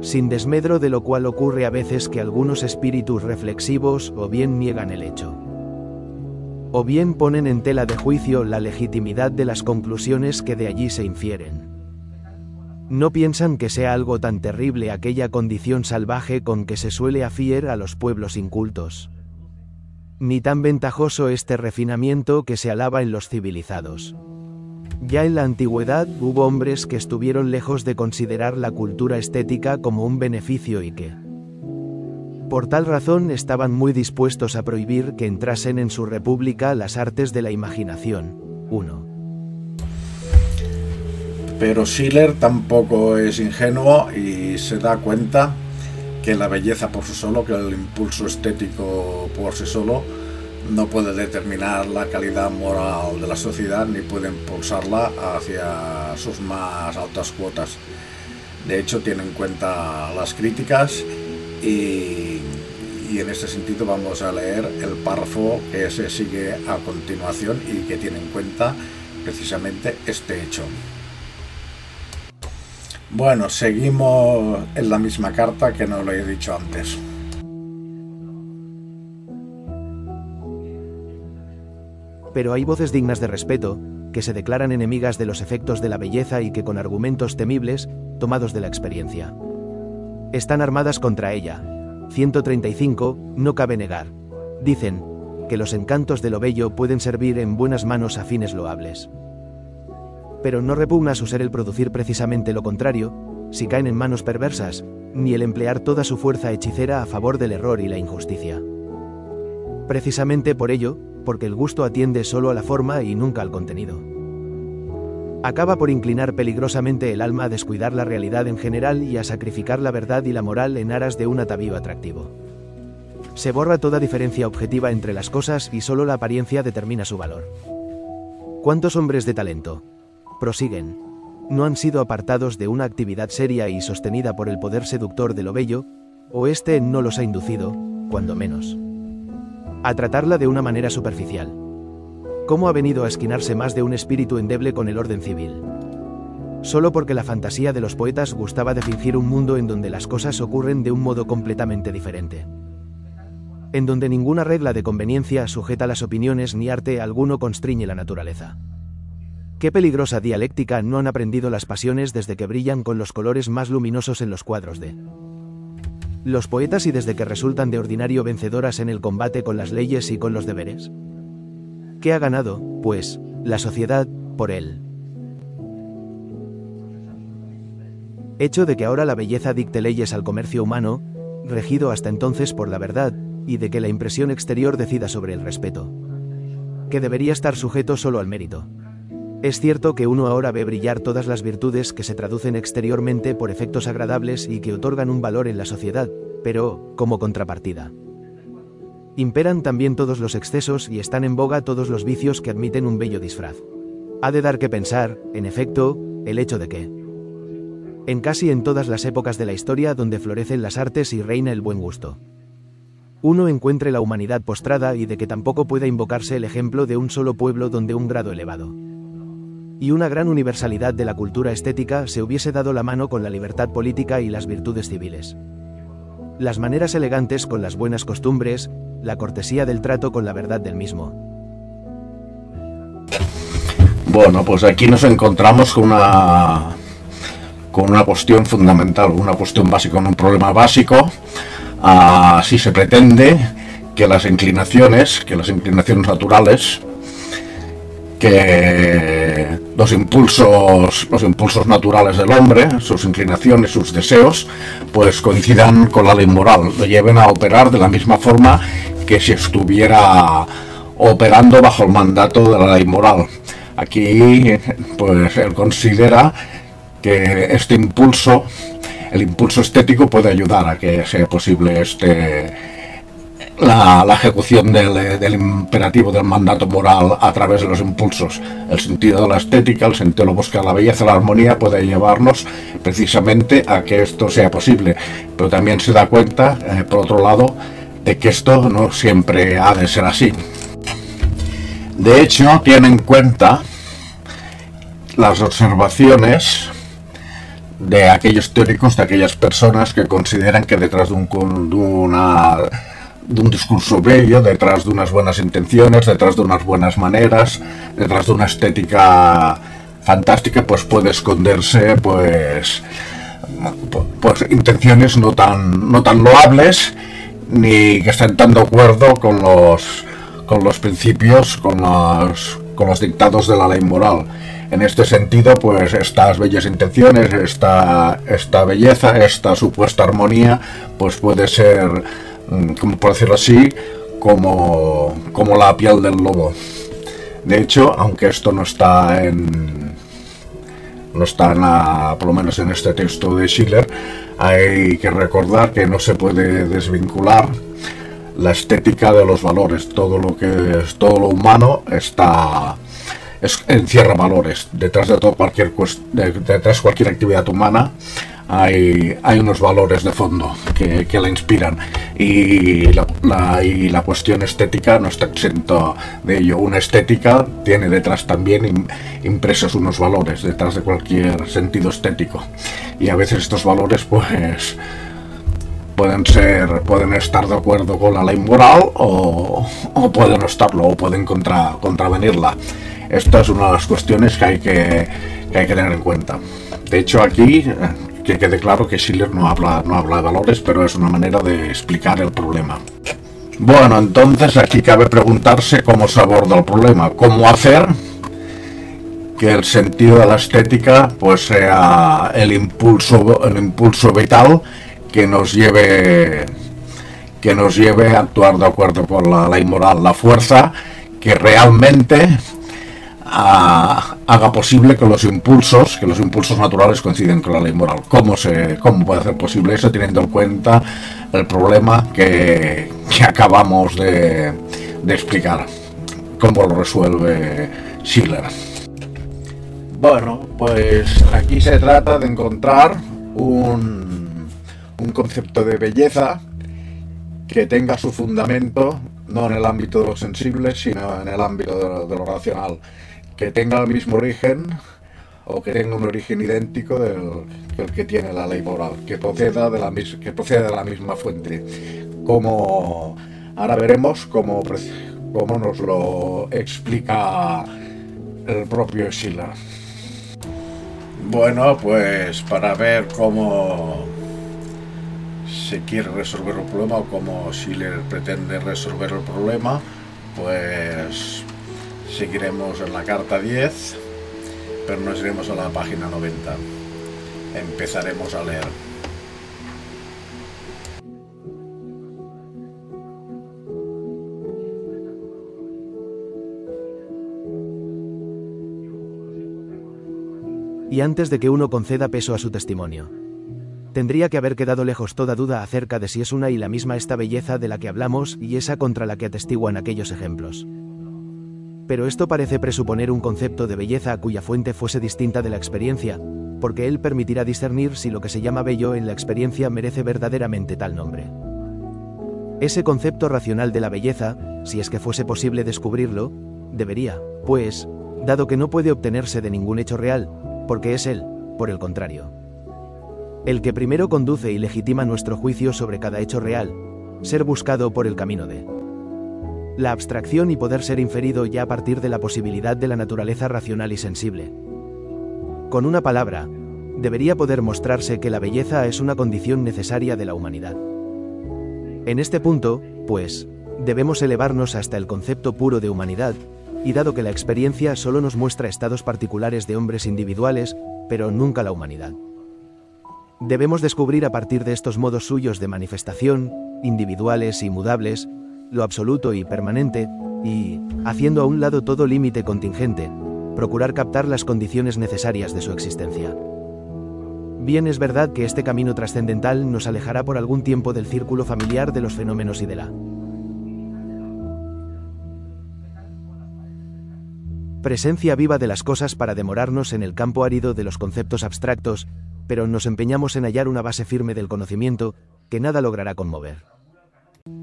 Sin desmedro de lo cual ocurre a veces que algunos espíritus reflexivos o bien niegan el hecho, o bien ponen en tela de juicio la legitimidad de las conclusiones que de allí se infieren. No piensan que sea algo tan terrible aquella condición salvaje con que se suele afier a los pueblos incultos, ni tan ventajoso este refinamiento que se alaba en los civilizados. Ya en la antigüedad hubo hombres que estuvieron lejos de considerar la cultura estética como un beneficio y que, por tal razón, estaban muy dispuestos a prohibir que entrasen en su república las artes de la imaginación. 1. Pero Schiller tampoco es ingenuo y se da cuenta que la belleza por sí solo, que el impulso estético por sí solo, no puede determinar la calidad moral de la sociedad ni puede impulsarla hacia sus más altas cuotas. De hecho, tiene en cuenta las críticas y en este sentido vamos a leer el párrafo que se sigue a continuación y que tiene en cuenta precisamente este hecho. Bueno, seguimos en la misma carta que no lo he dicho antes. Pero hay voces dignas de respeto, que se declaran enemigas de los efectos de la belleza y que con argumentos temibles, tomados de la experiencia, están armadas contra ella. 135, no cabe negar. Dicen, que los encantos de lo bello pueden servir en buenas manos a fines loables. Pero no repugna su ser el producir precisamente lo contrario, si caen en manos perversas, ni el emplear toda su fuerza hechicera a favor del error y la injusticia. Precisamente por ello, porque el gusto atiende solo a la forma y nunca al contenido, acaba por inclinar peligrosamente el alma a descuidar la realidad en general y a sacrificar la verdad y la moral en aras de un atavío atractivo. Se borra toda diferencia objetiva entre las cosas y solo la apariencia determina su valor. ¿Cuántos hombres de talento, prosiguen, no han sido apartados de una actividad seria y sostenida por el poder seductor de lo bello, o este no los ha inducido, cuando menos, a tratarla de una manera superficial? ¿Cómo ha venido a esquinarse más de un espíritu endeble con el orden civil? Solo porque la fantasía de los poetas gustaba de fingir un mundo en donde las cosas ocurren de un modo completamente diferente. En donde ninguna regla de conveniencia sujeta las opiniones ni arte alguno constriñe la naturaleza. Qué peligrosa dialéctica no han aprendido las pasiones desde que brillan con los colores más luminosos en los cuadros de los poetas y desde que resultan de ordinario vencedoras en el combate con las leyes y con los deberes. ¿Qué ha ganado, pues, la sociedad, por él? Hecho de que ahora la belleza dicte leyes al comercio humano, regido hasta entonces por la verdad, y de que la impresión exterior decida sobre el respeto, que debería estar sujeto solo al mérito. Es cierto que uno ahora ve brillar todas las virtudes que se traducen exteriormente por efectos agradables y que otorgan un valor en la sociedad, pero, como contrapartida, imperan también todos los excesos y están en boga todos los vicios que admiten un bello disfraz. Ha de dar que pensar, en efecto, el hecho de que, en casi en todas las épocas de la historia donde florecen las artes y reina el buen gusto, uno encuentre la humanidad postrada y de que tampoco pueda invocarse el ejemplo de un solo pueblo donde un grado elevado y una gran universalidad de la cultura estética se hubiese dado la mano con la libertad política y las virtudes civiles, las maneras elegantes con las buenas costumbres, la cortesía del trato con la verdad del mismo. Bueno, pues aquí nos encontramos con una cuestión fundamental, una cuestión básica, un problema básico. Si se pretende que las inclinaciones naturales, que los impulsos naturales del hombre, sus inclinaciones, sus deseos, pues coincidan con la ley moral, lo lleven a operar de la misma forma que si estuviera operando bajo el mandato de la ley moral. Aquí, pues él considera que este impulso, el impulso estético, puede ayudar a que sea posible la ejecución del imperativo del mandato moral a través de los impulsos. El sentido de la estética, el sentido de la búsqueda de la belleza, la armonía, puede llevarnos precisamente a que esto sea posible. Pero también se da cuenta, por otro lado, de que esto no siempre ha de ser así. De hecho, tiene en cuenta las observaciones de aquellos teóricos, de aquellas personas que consideran que detrás de un discurso bello, detrás de unas buenas intenciones, detrás de unas buenas maneras, detrás de una estética fantástica, pues puede esconderse pues intenciones no tan loables, ni que estén tan de acuerdo con los principios, con los dictados de la ley moral. En este sentido, pues estas bellas intenciones, esta belleza, esta supuesta armonía, pues puede ser, como por decirlo así, como la piel del lobo. De hecho, aunque esto no está por lo menos en este texto de Schiller, hay que recordar que no se puede desvincular la estética de los valores. Todo lo humano encierra valores. Detrás de cualquier actividad humana hay unos valores de fondo que la inspiran, y la cuestión estética no está exento de ello. Una estética tiene detrás también impresos unos valores detrás de cualquier sentido estético, y a veces estos valores pues pueden estar de acuerdo con la ley moral o pueden no estarlo, o pueden contravenirla. Esta es una de las cuestiones que hay que tener en cuenta. De hecho, aquí que quede claro que Schiller no habla de valores, pero es una manera de explicar el problema. Bueno, entonces aquí cabe preguntarse cómo se aborda el problema, cómo hacer que el sentido de la estética pues sea el impulso vital que nos lleve a actuar de acuerdo con la ley moral, la fuerza que realmente haga posible que los impulsos naturales coinciden con la ley moral. ¿Cómo puede ser posible eso, teniendo en cuenta el problema que que acabamos de explicar, cómo lo resuelve Schiller. Bueno, pues aquí se trata de encontrar un concepto de belleza que tenga su fundamento no en el ámbito de lo sensible, sino en el ámbito de lo racional, que tenga el mismo origen o que tenga un origen idéntico del que tiene la ley moral, que proceda de la misma fuente. Como ahora veremos cómo nos lo explica el propio Schiller. Bueno, pues para ver cómo se quiere resolver el problema o cómo Schiller pretende resolver el problema, pues seguiremos en la carta 10, pero nos iremos a la página 90. Empezaremos a leer. Y antes de que uno conceda peso a su testimonio, tendría que haber quedado lejos toda duda acerca de si es una y la misma esta belleza de la que hablamos y esa contra la que atestiguan aquellos ejemplos. Pero esto parece presuponer un concepto de belleza cuya fuente fuese distinta de la experiencia, porque él permitirá discernir si lo que se llama bello en la experiencia merece verdaderamente tal nombre. Ese concepto racional de la belleza, si es que fuese posible descubrirlo, debería, pues, dado que no puede obtenerse de ningún hecho real, porque es él, por el contrario, el que primero conduce y legitima nuestro juicio sobre cada hecho real, ser buscado por el camino de la abstracción y poder ser inferido ya a partir de la posibilidad de la naturaleza racional y sensible. Con una palabra, debería poder mostrarse que la belleza es una condición necesaria de la humanidad. En este punto, pues, debemos elevarnos hasta el concepto puro de humanidad, y dado que la experiencia solo nos muestra estados particulares de hombres individuales, pero nunca la humanidad, debemos descubrir a partir de estos modos suyos de manifestación, individuales y mudables, lo absoluto y permanente, y, haciendo a un lado todo límite contingente, procurar captar las condiciones necesarias de su existencia. Bien es verdad que este camino trascendental nos alejará por algún tiempo del círculo familiar de los fenómenos y de la presencia viva de las cosas para demorarnos en el campo árido de los conceptos abstractos, pero nos empeñamos en hallar una base firme del conocimiento que nada logrará conmover.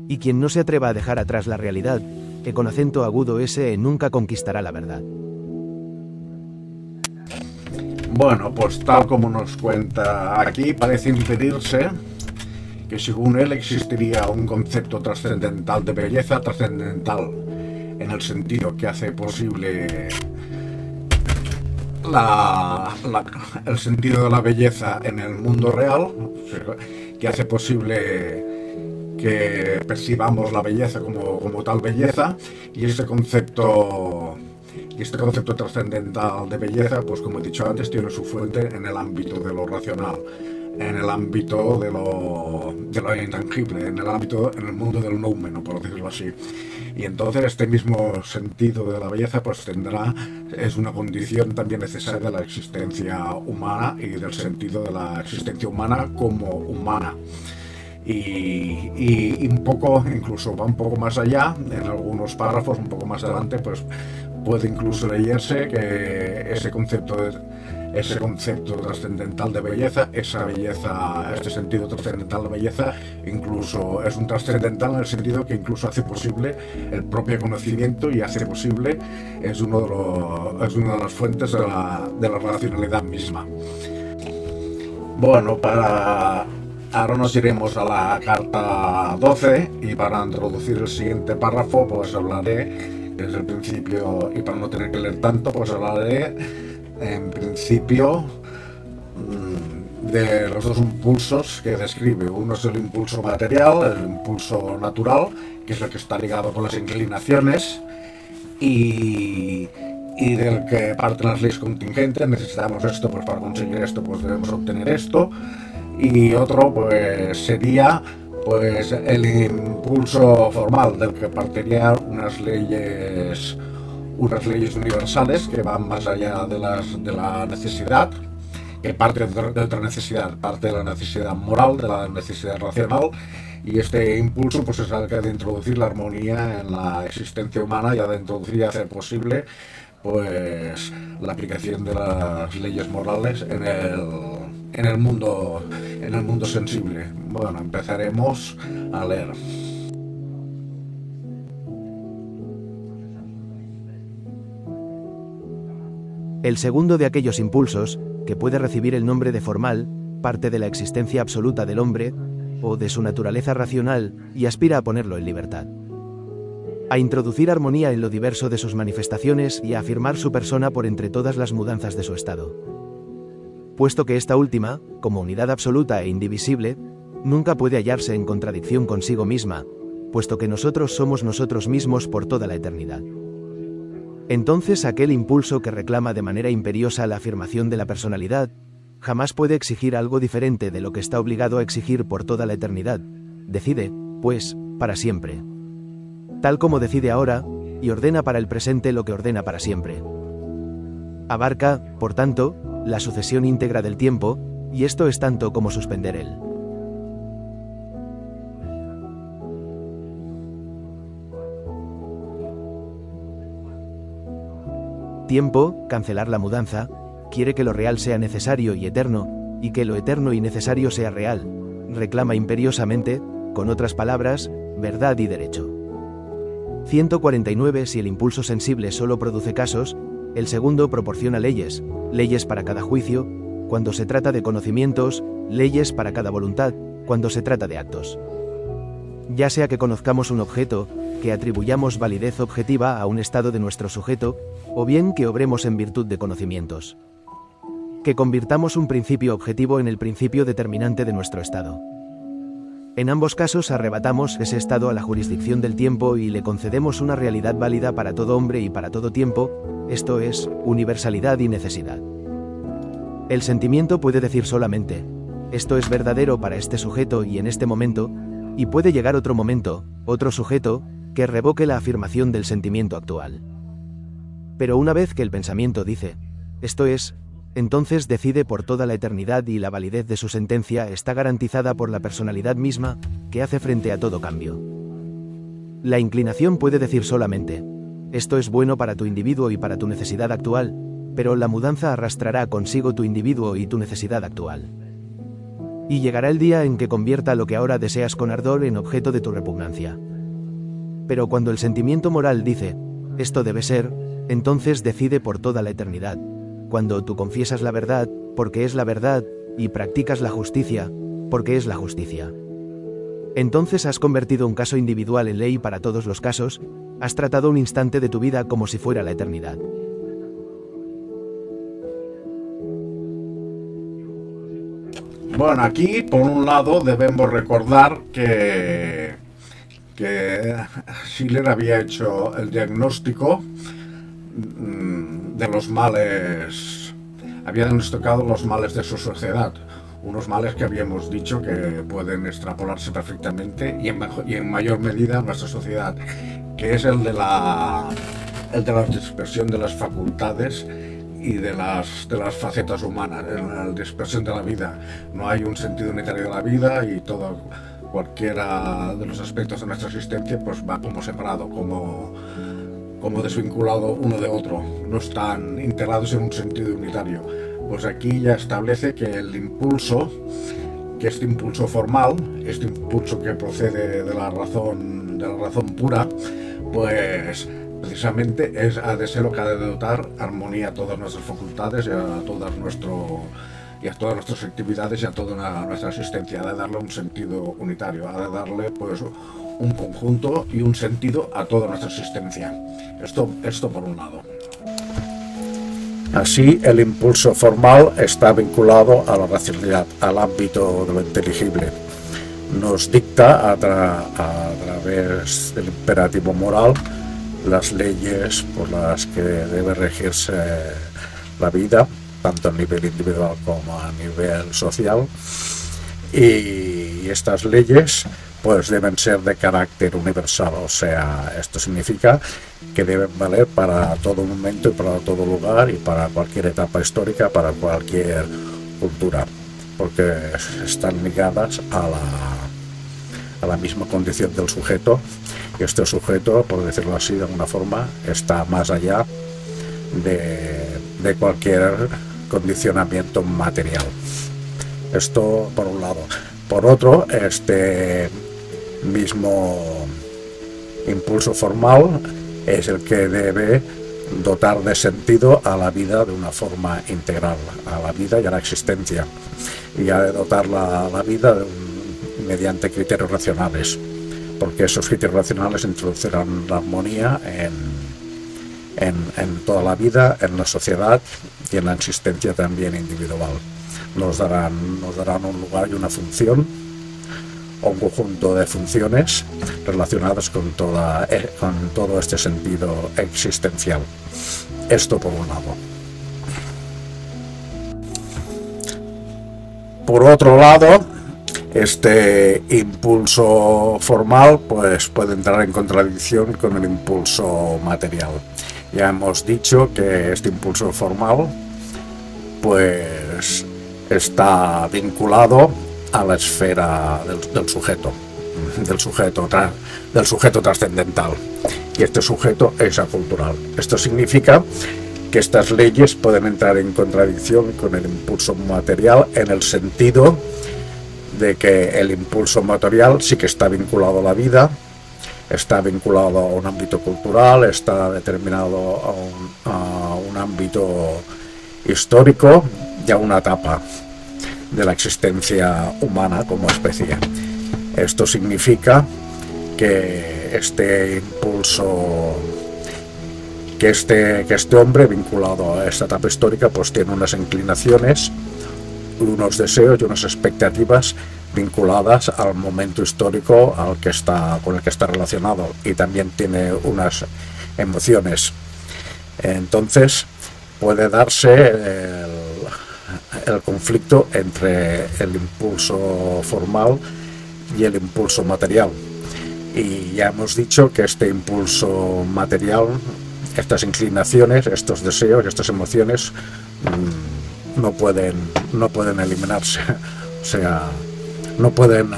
Y quien no se atreva a dejar atrás la realidad, que con acento agudo ese nunca conquistará la verdad. Bueno, pues tal como nos cuenta aquí, parece impedirse que según él existiría un concepto trascendental de belleza, trascendental en el sentido que hace posible el sentido de la belleza en el mundo real, que hace posible que percibamos la belleza como tal belleza, y este concepto trascendental de belleza, pues como he dicho antes, tiene su fuente en el ámbito de lo racional, en el ámbito de lo intangible, en el mundo del noumeno, por decirlo así. Y entonces este mismo sentido de la belleza pues es una condición también necesaria de la existencia humana y del sentido de la existencia humana como humana. Y un poco, incluso va un poco más allá, en algunos párrafos un poco más adelante, pues puede incluso leerse que ese concepto trascendental de belleza, este sentido trascendental de belleza, incluso es un trascendental en el sentido que incluso hace posible el propio conocimiento y hace posible, es una de las fuentes de la racionalidad misma. Bueno, ahora nos iremos a la carta 12 y para introducir el siguiente párrafo pues hablaré desde el principio, y para no tener que leer tanto pues hablaré en principio de los dos impulsos que describe. Uno es el impulso material, el impulso natural, que es el que está ligado con las inclinaciones y del que parten las leyes contingentes. Necesitamos esto, pues para conseguir esto pues debemos obtener esto. Y otro pues sería pues el impulso formal, del que partirían unas leyes universales que van más allá de la necesidad, que parte de otra necesidad, parte de la necesidad moral, de la necesidad racional, Y este impulso pues es el que ha de introducir la armonía en la existencia humana y ha de introducir y hacer posible pues la aplicación de las leyes morales en el mundo sensible. Bueno, empezaremos a leer. El segundo de aquellos impulsos, que puede recibir el nombre de formal, parte de la existencia absoluta del hombre, o de su naturaleza racional, y aspira a ponerlo en libertad. A introducir armonía en lo diverso de sus manifestaciones y a afirmar su persona por entre todas las mudanzas de su estado. Puesto que esta última, como unidad absoluta e indivisible, nunca puede hallarse en contradicción consigo misma, puesto que nosotros somos nosotros mismos por toda la eternidad. Entonces aquel impulso que reclama de manera imperiosa la afirmación de la personalidad, jamás puede exigir algo diferente de lo que está obligado a exigir por toda la eternidad. Decide, pues, para siempre. Tal como decide ahora, y ordena para el presente lo que ordena para siempre. Abarca, por tanto, la sucesión íntegra del tiempo, y esto es tanto como suspender él. Tiempo, cancelar la mudanza, quiere que lo real sea necesario y eterno, y que lo eterno y necesario sea real. Reclama imperiosamente, con otras palabras, verdad y derecho. 149. Si el impulso sensible solo produce casos, el segundo proporciona leyes, leyes para cada juicio, cuando se trata de conocimientos, leyes para cada voluntad, cuando se trata de actos. Ya sea que conozcamos un objeto, que atribuyamos validez objetiva a un estado de nuestro sujeto, o bien que obremos en virtud de conocimientos. Que convirtamos un principio objetivo en el principio determinante de nuestro estado. En ambos casos arrebatamos ese estado a la jurisdicción del tiempo y le concedemos una realidad válida para todo hombre y para todo tiempo, esto es, universalidad y necesidad. El sentimiento puede decir solamente, esto es verdadero para este sujeto y en este momento, y puede llegar otro momento, otro sujeto, que revoque la afirmación del sentimiento actual. Pero una vez que el pensamiento dice, esto es, entonces decide por toda la eternidad y la validez de su sentencia está garantizada por la personalidad misma, que hace frente a todo cambio. La inclinación puede decir solamente, esto es bueno para tu individuo y para tu necesidad actual, pero la mudanza arrastrará consigo tu individuo y tu necesidad actual. Y llegará el día en que convierta lo que ahora deseas con ardor en objeto de tu repugnancia. Pero cuando el sentimiento moral dice, esto debe ser, entonces decide por toda la eternidad. Cuando tú confiesas la verdad, porque es la verdad, y practicas la justicia, porque es la justicia. Entonces has convertido un caso individual en ley para todos los casos, has tratado un instante de tu vida como si fuera la eternidad. Bueno, aquí por un lado debemos recordar que Schiller había hecho el diagnóstico de los males, había diagnosticado los males de su sociedad, unos males que habíamos dicho que pueden extrapolarse perfectamente y en mayor medida a nuestra sociedad, que es el de la dispersión de las facultades y de las facetas humanas, la dispersión de la vida. No hay un sentido unitario de la vida y cualquiera de los aspectos de nuestra existencia pues va como separado, como desvinculado uno de otro, no están integrados en un sentido unitario. Pues aquí ya establece que el impulso, que este impulso formal, este impulso que procede de la razón pura, pues precisamente ha de ser lo que ha de dotar armonía a todas nuestras facultades y a todas nuestras actividades y a toda nuestra existencia, ha de darle un sentido unitario, ha de darle pues un conjunto y un sentido a toda nuestra existencia. Esto por un lado. Así, el impulso formal está vinculado a la racionalidad, al ámbito de lo inteligible. Nos dicta a través del imperativo moral las leyes por las que debe regirse la vida, tanto a nivel individual como a nivel social, y estas leyes pues deben ser de carácter universal, o sea, esto significa que deben valer para todo momento y para todo lugar y para cualquier etapa histórica, para cualquier cultura, porque están ligadas a la misma condición del sujeto, y este sujeto, por decirlo así de alguna forma, está más allá de cualquier condicionamiento material. Esto por un lado. Por otro, este mismo impulso formal es el que debe dotar de sentido a la vida de una forma integral, a la vida y a la existencia, y ha de dotar la vida mediante criterios racionales, porque esos criterios racionales introducirán la armonía en toda la vida, en la sociedad y en la existencia también individual. Nos darán un lugar y una función, o un conjunto de funciones relacionadas con todo este sentido existencial. Esto por un lado. Por otro lado, este impulso formal pues puede entrar en contradicción con el impulso material. Ya hemos dicho que este impulso formal pues está vinculado a la esfera del sujeto trascendental, y este sujeto es acultural. Esto significa que estas leyes pueden entrar en contradicción con el impulso material, en el sentido de que el impulso material sí que está vinculado a la vida, está vinculado a un ámbito cultural, está determinado a un ámbito histórico y a una etapa de la existencia humana como especie. Esto significa que este impulso, que este hombre vinculado a esta etapa histórica pues tiene unas inclinaciones, unos deseos y unas expectativas vinculadas al momento histórico con el que está relacionado, y también tiene unas emociones. Entonces puede darse el conflicto entre el impulso formal y el impulso material. Y ya hemos dicho que este impulso material, estas inclinaciones, estos deseos, estas emociones no pueden eliminarse, o sea, no pueden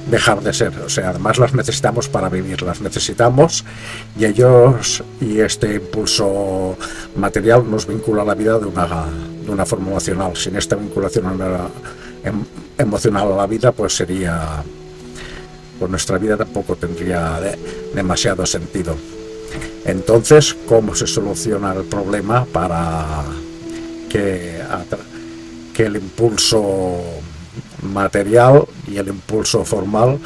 dejar de ser, o sea, además las necesitamos para vivir, las necesitamos, y este impulso material nos vincula a la vida de una forma emocional. Sin esta vinculación emocional a la vida, pues nuestra vida tampoco tendría demasiado sentido. Entonces, ¿cómo se soluciona el problema para que el impulso material y el impulso formal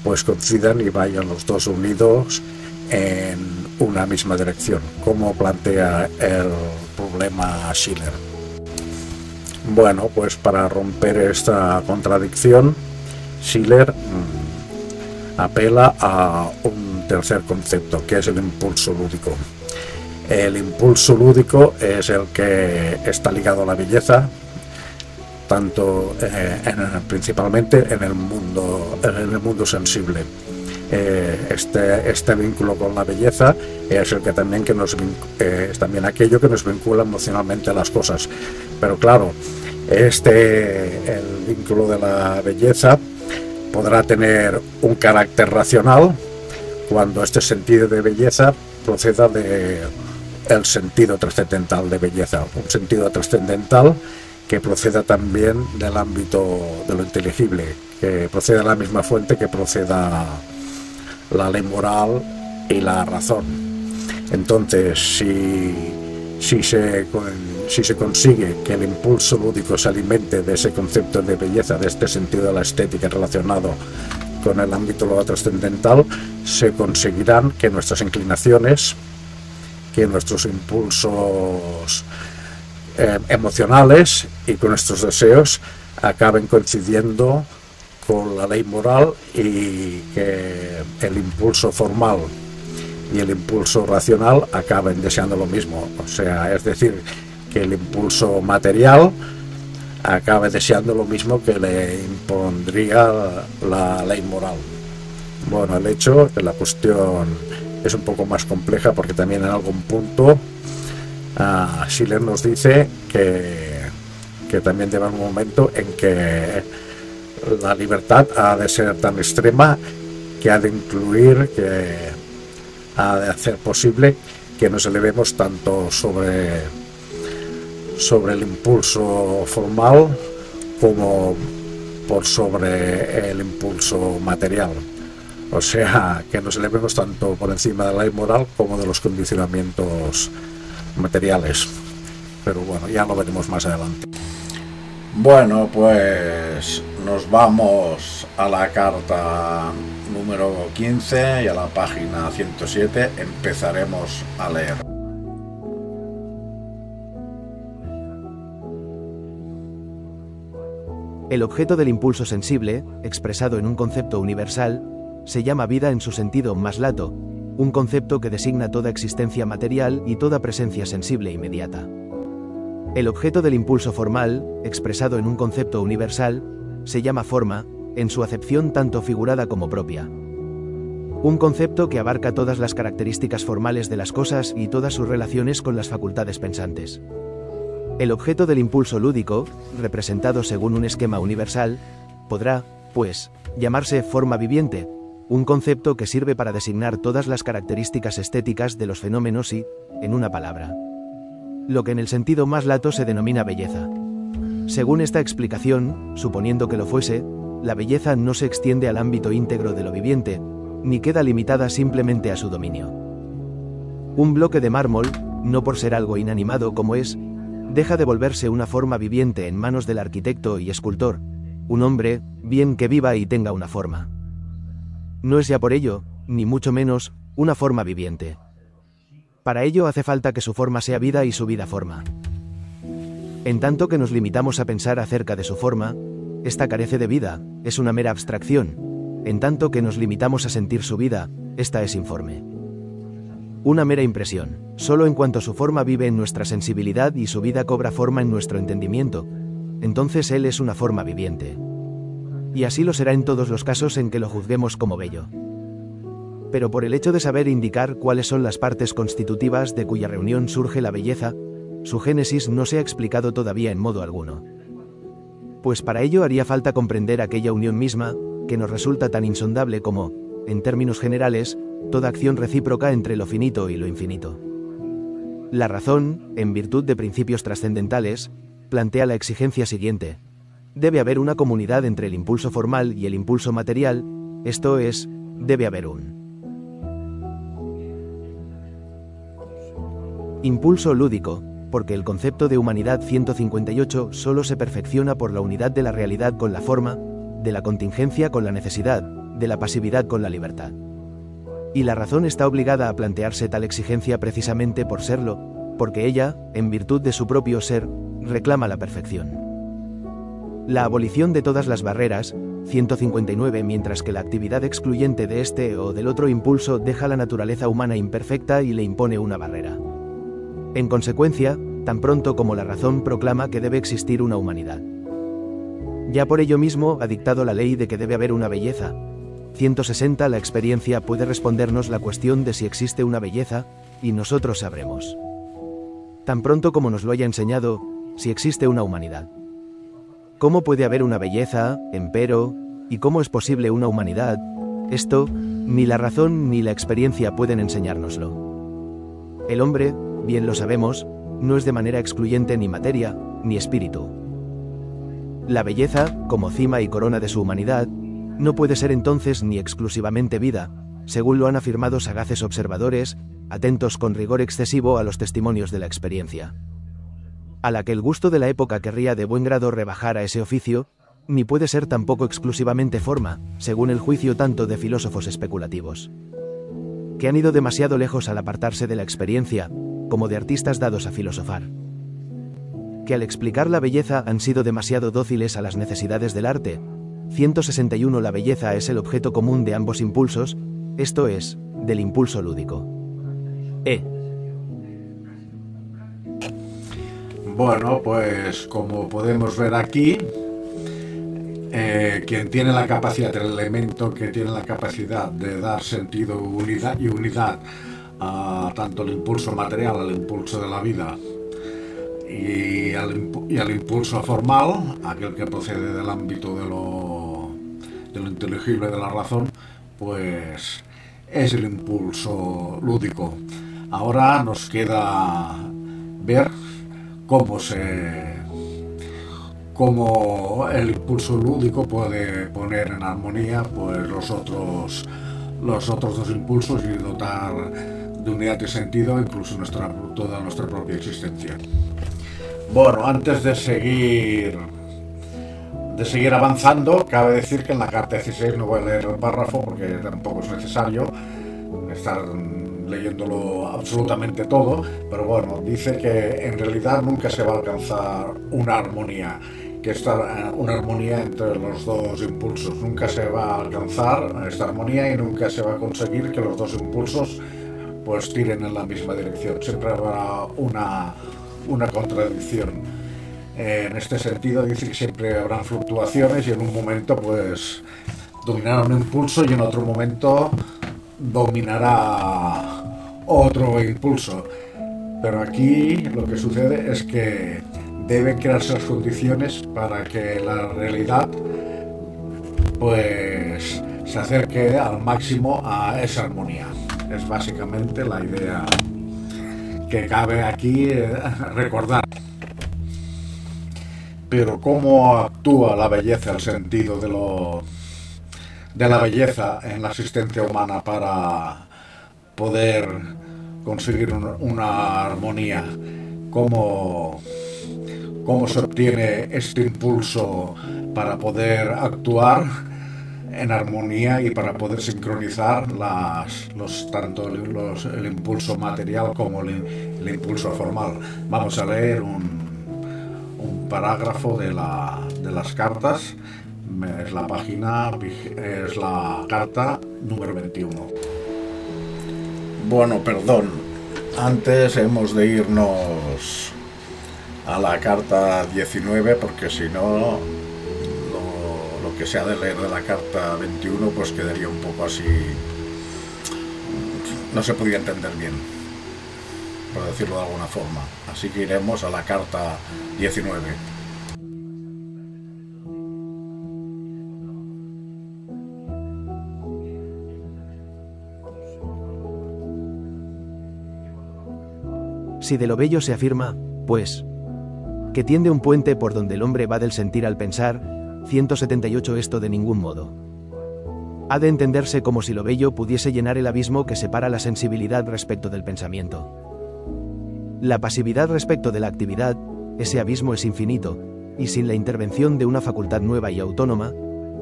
pues coincidan y vayan los dos unidos en una misma dirección? ¿Cómo plantea el problema Schiller? Bueno, pues para romper esta contradicción, Schiller apela a un tercer concepto, que es el impulso lúdico. El impulso lúdico es el que está ligado a la belleza, tanto principalmente en el mundo sensible. Este vínculo con la belleza es el que también es también aquello que nos vincula emocionalmente a las cosas. Pero claro, el vínculo de la belleza podrá tener un carácter racional cuando este sentido de belleza proceda del sentido trascendental de belleza, un sentido trascendental que proceda también del ámbito de lo inteligible, que proceda de la misma fuente que proceda la ley moral y la razón. Entonces, si se consigue que el impulso lúdico se alimente de ese concepto de belleza, de este sentido de la estética relacionado con el ámbito de lo trascendental, se conseguirán que nuestras inclinaciones, que nuestros impulsos emocionales y con nuestros deseos acaben coincidiendo con la ley moral, y que el impulso formal y el impulso racional acaben deseando lo mismo. O sea, es decir, que el impulso material acabe deseando lo mismo que le impondría la ley moral. Bueno, el hecho que la cuestión es un poco más compleja, porque también en algún punto Schiller nos dice que también lleva un momento en que La libertad ha de ser tan extrema que ha de incluir, que ha de hacer posible que nos elevemos tanto sobre el impulso formal como por sobre el impulso material. O sea, que nos elevemos tanto por encima de la ley moral como de los condicionamientos materiales. Pero bueno, ya lo veremos más adelante. Bueno, pues nos vamos a la carta número 15 y a la página 107 empezaremos a leer. El objeto del impulso sensible, expresado en un concepto universal, se llama vida en su sentido más lato, un concepto que designa toda existencia material y toda presencia sensible inmediata. El objeto del impulso formal, expresado en un concepto universal, se llama forma, en su acepción tanto figurada como propia. Un concepto que abarca todas las características formales de las cosas y todas sus relaciones con las facultades pensantes. El objeto del impulso lúdico, representado según un esquema universal, podrá, pues, llamarse forma viviente, un concepto que sirve para designar todas las características estéticas de los fenómenos y, en una palabra, lo que en el sentido más lato se denomina belleza. Según esta explicación, suponiendo que lo fuese, la belleza no se extiende al ámbito íntegro de lo viviente, ni queda limitada simplemente a su dominio. Un bloque de mármol, no por ser algo inanimado como es, deja de volverse una forma viviente en manos del arquitecto y escultor, un hombre, bien que viva y tenga una forma. No es ya por ello, ni mucho menos, una forma viviente. Para ello hace falta que su forma sea vida y su vida forma. En tanto que nos limitamos a pensar acerca de su forma, esta carece de vida, es una mera abstracción. En tanto que nos limitamos a sentir su vida, esta es informe. Una mera impresión, solo en cuanto su forma vive en nuestra sensibilidad y su vida cobra forma en nuestro entendimiento, entonces él es una forma viviente. Y así lo será en todos los casos en que lo juzguemos como bello. Pero por el hecho de saber indicar cuáles son las partes constitutivas de cuya reunión surge la belleza, su génesis no se ha explicado todavía en modo alguno. Pues para ello haría falta comprender aquella unión misma, que nos resulta tan insondable como, en términos generales, toda acción recíproca entre lo finito y lo infinito. La razón, en virtud de principios trascendentales, plantea la exigencia siguiente: debe haber una comunidad entre el impulso formal y el impulso material, esto es, debe haber un impulso lúdico, porque el concepto de humanidad 158 solo se perfecciona por la unidad de la realidad con la forma, de la contingencia con la necesidad, de la pasividad con la libertad. Y la razón está obligada a plantearse tal exigencia precisamente por serlo, porque ella, en virtud de su propio ser, reclama la perfección. La abolición de todas las barreras, 159, mientras que la actividad excluyente de este o del otro impulso deja la naturaleza humana imperfecta y le impone una barrera. En consecuencia, tan pronto como la razón proclama que debe existir una humanidad, ya por ello mismo ha dictado la ley de que debe haber una belleza. 160. La experiencia puede respondernos la cuestión de si existe una belleza, y nosotros sabremos, tan pronto como nos lo haya enseñado, si existe una humanidad. ¿Cómo puede haber una belleza, empero, y cómo es posible una humanidad? Esto, ni la razón ni la experiencia pueden enseñárnoslo. El hombre, bien lo sabemos, no es de manera excluyente ni materia, ni espíritu. La belleza, como cima y corona de su humanidad, no puede ser entonces ni exclusivamente vida, según lo han afirmado sagaces observadores, atentos con rigor excesivo a los testimonios de la experiencia. A la que el gusto de la época querría de buen grado rebajar a ese oficio, ni puede ser tampoco exclusivamente forma, según el juicio tanto de filósofos especulativos, que han ido demasiado lejos al apartarse de la experiencia, como de artistas dados a filosofar, que al explicar la belleza han sido demasiado dóciles a las necesidades del arte. 161. La belleza es el objeto común de ambos impulsos, esto es, del impulso lúdico. Bueno, pues como podemos ver aquí, quien tiene la capacidad, el elemento que tiene la capacidad de dar sentido y unidad a tanto el impulso material, al impulso de la vida, y al impulso formal, aquel que procede del ámbito de lo inteligible, de la razón, pues es el impulso lúdico. Ahora nos queda ver cómo el impulso lúdico puede poner en armonía pues los otros dos impulsos y dotar de unidad y sentido incluso toda nuestra propia existencia. Bueno, antes de seguir avanzando, cabe decir que en la carta 16 no voy a leer el párrafo porque tampoco es necesario estar leyéndolo absolutamente todo, pero bueno, dice que en realidad nunca se va a alcanzar una armonía, una armonía entre los dos impulsos. Nunca se va a alcanzar esta armonía y nunca se va a conseguir que los dos impulsos pues tiren en la misma dirección. Siempre habrá una contradicción. En este sentido dice que siempre habrán fluctuaciones y en un momento pues dominará un impulso y en otro momento dominará otro impulso. Pero aquí lo que sucede es que deben crearse las condiciones para que la realidad pues se acerque al máximo a esa armonía. Es básicamente la idea que cabe aquí recordar. Pero ¿cómo actúa la belleza, el sentido de la belleza en la existencia humana para poder conseguir una armonía? ¿Cómo se obtiene este impulso para poder actuar en armonía y para poder sincronizar tanto el impulso material como el impulso formal? Vamos a leer un parágrafo de las cartas. Es la carta número 21. Bueno, perdón, antes hemos de irnos a la carta 19 porque si no lo que se ha de leer de la carta 21 pues quedaría un poco así, no se podía entender bien, por decirlo de alguna forma. Así que iremos a la carta 19. Si de lo bello se afirma, pues, que tiende un puente por donde el hombre va del sentir al pensar, 178 esto de ningún modo. Ha de entenderse como si lo bello pudiese llenar el abismo que separa la sensibilidad respecto del pensamiento. La pasividad respecto de la actividad, ese abismo es infinito, y sin la intervención de una facultad nueva y autónoma,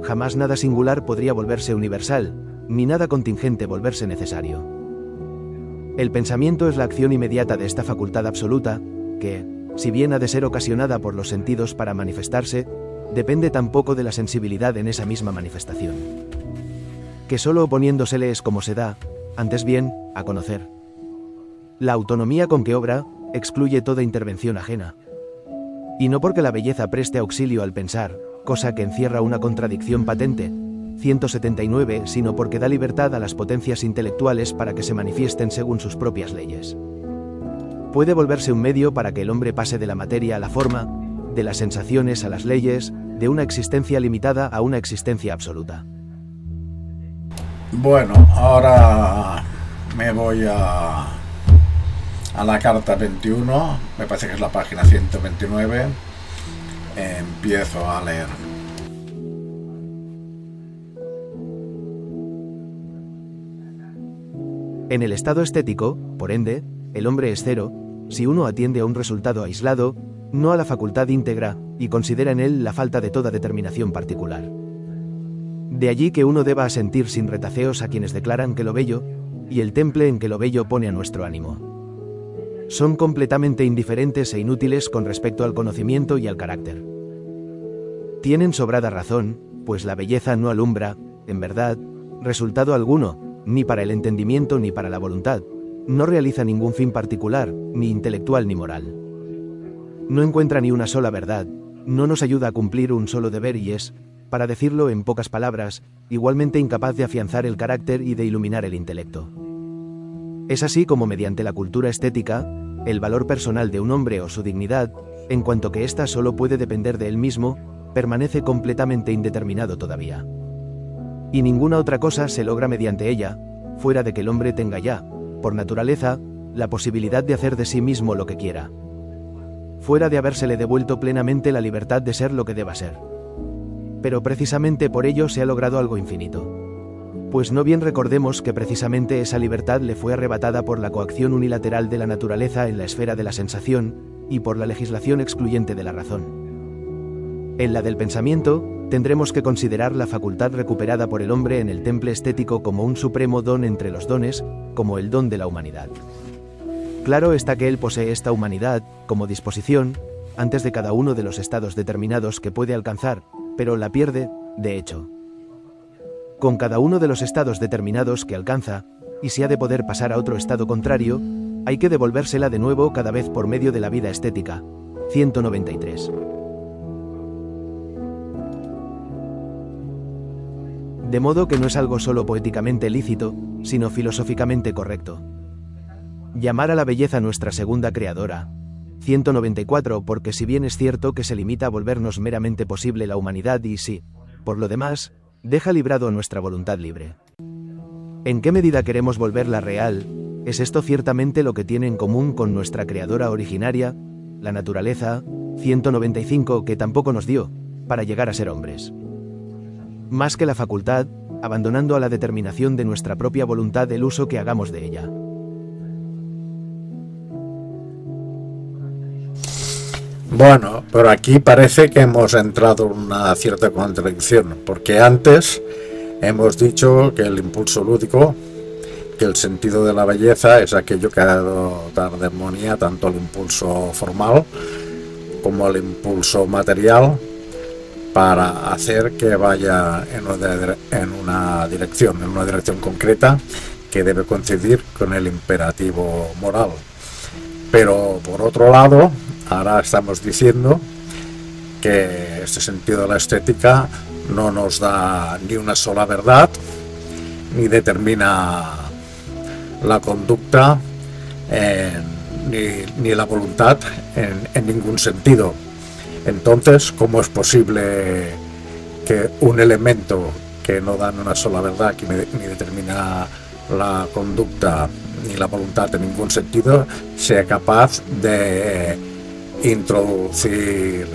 jamás nada singular podría volverse universal, ni nada contingente volverse necesario. El pensamiento es la acción inmediata de esta facultad absoluta, que, si bien ha de ser ocasionada por los sentidos para manifestarse, depende tampoco de la sensibilidad en esa misma manifestación. Que solo oponiéndosele es como se da, antes bien, a conocer. La autonomía con que obra, excluye toda intervención ajena. Y no porque la belleza preste auxilio al pensar, cosa que encierra una contradicción patente, 179, sino porque da libertad a las potencias intelectuales para que se manifiesten según sus propias leyes. Puede volverse un medio para que el hombre pase de la materia a la forma, de las sensaciones a las leyes, de una existencia limitada a una existencia absoluta. Bueno, ahora me voy a la carta 21, me parece que es la página 129, empiezo a leer. En el estado estético, por ende, el hombre es cero, si uno atiende a un resultado aislado, no a la facultad íntegra, y considera en él la falta de toda determinación particular. De allí que uno deba asentir sin retaceos a quienes declaran que lo bello, y el temple en que lo bello pone a nuestro ánimo, son completamente indiferentes e inútiles con respecto al conocimiento y al carácter. Tienen sobrada razón, pues la belleza no alumbra, en verdad, resultado alguno, ni para el entendimiento ni para la voluntad, no realiza ningún fin particular, ni intelectual ni moral. No encuentra ni una sola verdad, no nos ayuda a cumplir un solo deber y es, para decirlo en pocas palabras, igualmente incapaz de afianzar el carácter y de iluminar el intelecto. Es así como mediante la cultura estética, el valor personal de un hombre o su dignidad, en cuanto que ésta solo puede depender de él mismo, permanece completamente indeterminado todavía. y ninguna otra cosa se logra mediante ella, fuera de que el hombre tenga ya, por naturaleza, la posibilidad de hacer de sí mismo lo que quiera. Fuera de habérsele devuelto plenamente la libertad de ser lo que deba ser. Pero precisamente por ello se ha logrado algo infinito. Pues no bien recordemos que precisamente esa libertad le fue arrebatada por la coacción unilateral de la naturaleza en la esfera de la sensación, y por la legislación excluyente de la razón. En la del pensamiento, tendremos que considerar la facultad recuperada por el hombre en el temple estético como un supremo don entre los dones, como el don de la humanidad. Claro está que él posee esta humanidad, como disposición, antes de cada uno de los estados determinados que puede alcanzar, pero la pierde, de hecho. Con cada uno de los estados determinados que alcanza, y si ha de poder pasar a otro estado contrario, hay que devolvérsela de nuevo cada vez por medio de la vida estética. 193. De modo que no es algo solo poéticamente lícito, sino filosóficamente correcto. Llamar a la belleza nuestra segunda creadora. 194, porque si bien es cierto que se limita a volvernos meramente posible la humanidad y si, por lo demás, deja librado a nuestra voluntad libre. ¿En qué medida queremos volverla real? ¿Es esto ciertamente lo que tiene en común con nuestra creadora originaria, la naturaleza, 195, que tampoco nos dio, para llegar a ser hombres? Más que la facultad, abandonando a la determinación de nuestra propia voluntad el uso que hagamos de ella. Bueno, pero aquí parece que hemos entrado en una cierta contradicción, porque antes hemos dicho que el impulso lúdico, que el sentido de la belleza es aquello que ha dado armonía tanto el impulso formal como el impulso material para hacer que vaya en una dirección concreta que debe coincidir con el imperativo moral. Pero por otro lado, ahora estamos diciendo que este sentido de la estética no nos da ni una sola verdad, ni determina la conducta, ni la voluntad en ningún sentido. Entonces, ¿cómo es posible que un elemento que no da una sola verdad, que ni determina la conducta ni la voluntad en ningún sentido, sea capaz de introducir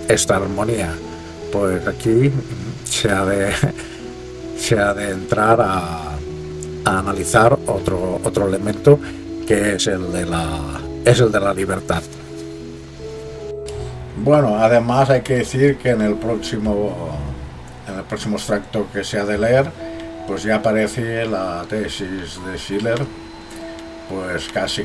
esta armonía? Pues aquí se ha de entrar a analizar otro elemento, que es el de la libertad. Bueno, además hay que decir que en el próximo extracto que se ha de leer, pues ya aparece la tesis de Schiller, pues casi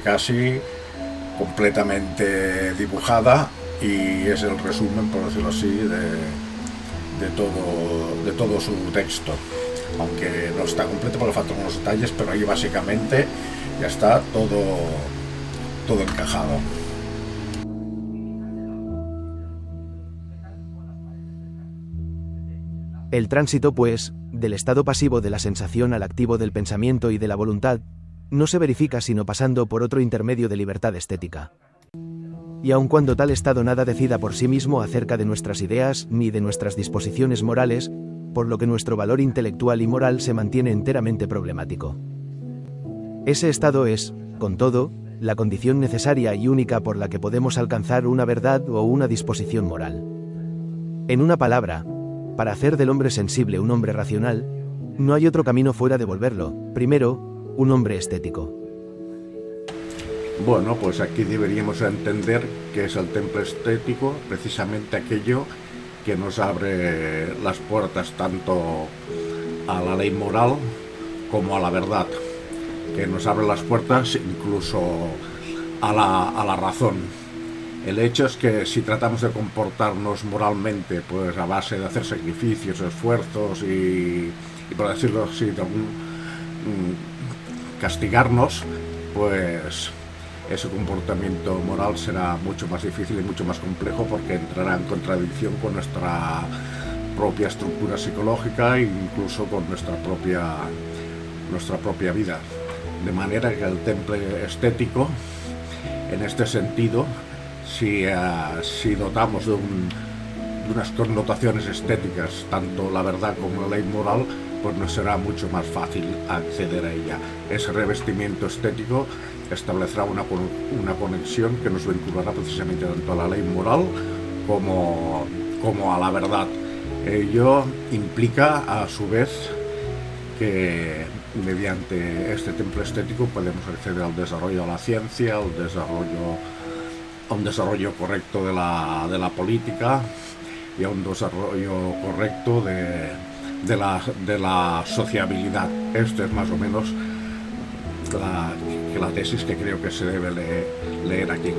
completamente dibujada, y es el resumen, por decirlo así, de todo su texto, aunque no está completo porque faltan unos detalles, pero ahí básicamente ya está todo encajado. El tránsito, pues, del estado pasivo de la sensación al activo del pensamiento y de la voluntad, no se verifica sino pasando por otro intermedio de libertad estética. Y aun cuando tal estado nada decida por sí mismo acerca de nuestras ideas ni de nuestras disposiciones morales, por lo que nuestro valor intelectual y moral se mantiene enteramente problemático. Ese estado es, con todo, la condición necesaria y única por la que podemos alcanzar una verdad o una disposición moral. En una palabra, para hacer del hombre sensible un hombre racional, no hay otro camino fuera de volverlo, primero, un hombre estético. Bueno, pues aquí deberíamos entender que es el temple estético precisamente aquello que nos abre las puertas tanto a la ley moral como a la verdad, que nos abre las puertas incluso a la razón. El hecho es que si tratamos de comportarnos moralmente, pues a base de hacer sacrificios, esfuerzos y por decirlo así, castigarnos, pues ese comportamiento moral será mucho más difícil y mucho más complejo, porque entrará en contradicción con nuestra propia estructura psicológica e incluso con nuestra propia vida. De manera que el temple estético, en este sentido, si dotamos de unas connotaciones estéticas tanto la verdad como la ley moral, pues nos será mucho más fácil acceder a ella. Ese revestimiento estético establecerá una conexión que nos vinculará precisamente tanto a la ley moral como a la verdad. Ello implica, a su vez, que mediante este templo estético podemos acceder al desarrollo de la ciencia, a un desarrollo correcto de la política y a un desarrollo correcto de la sociabilidad. Esto es más o menos la tesis que creo que se debe leer aquí.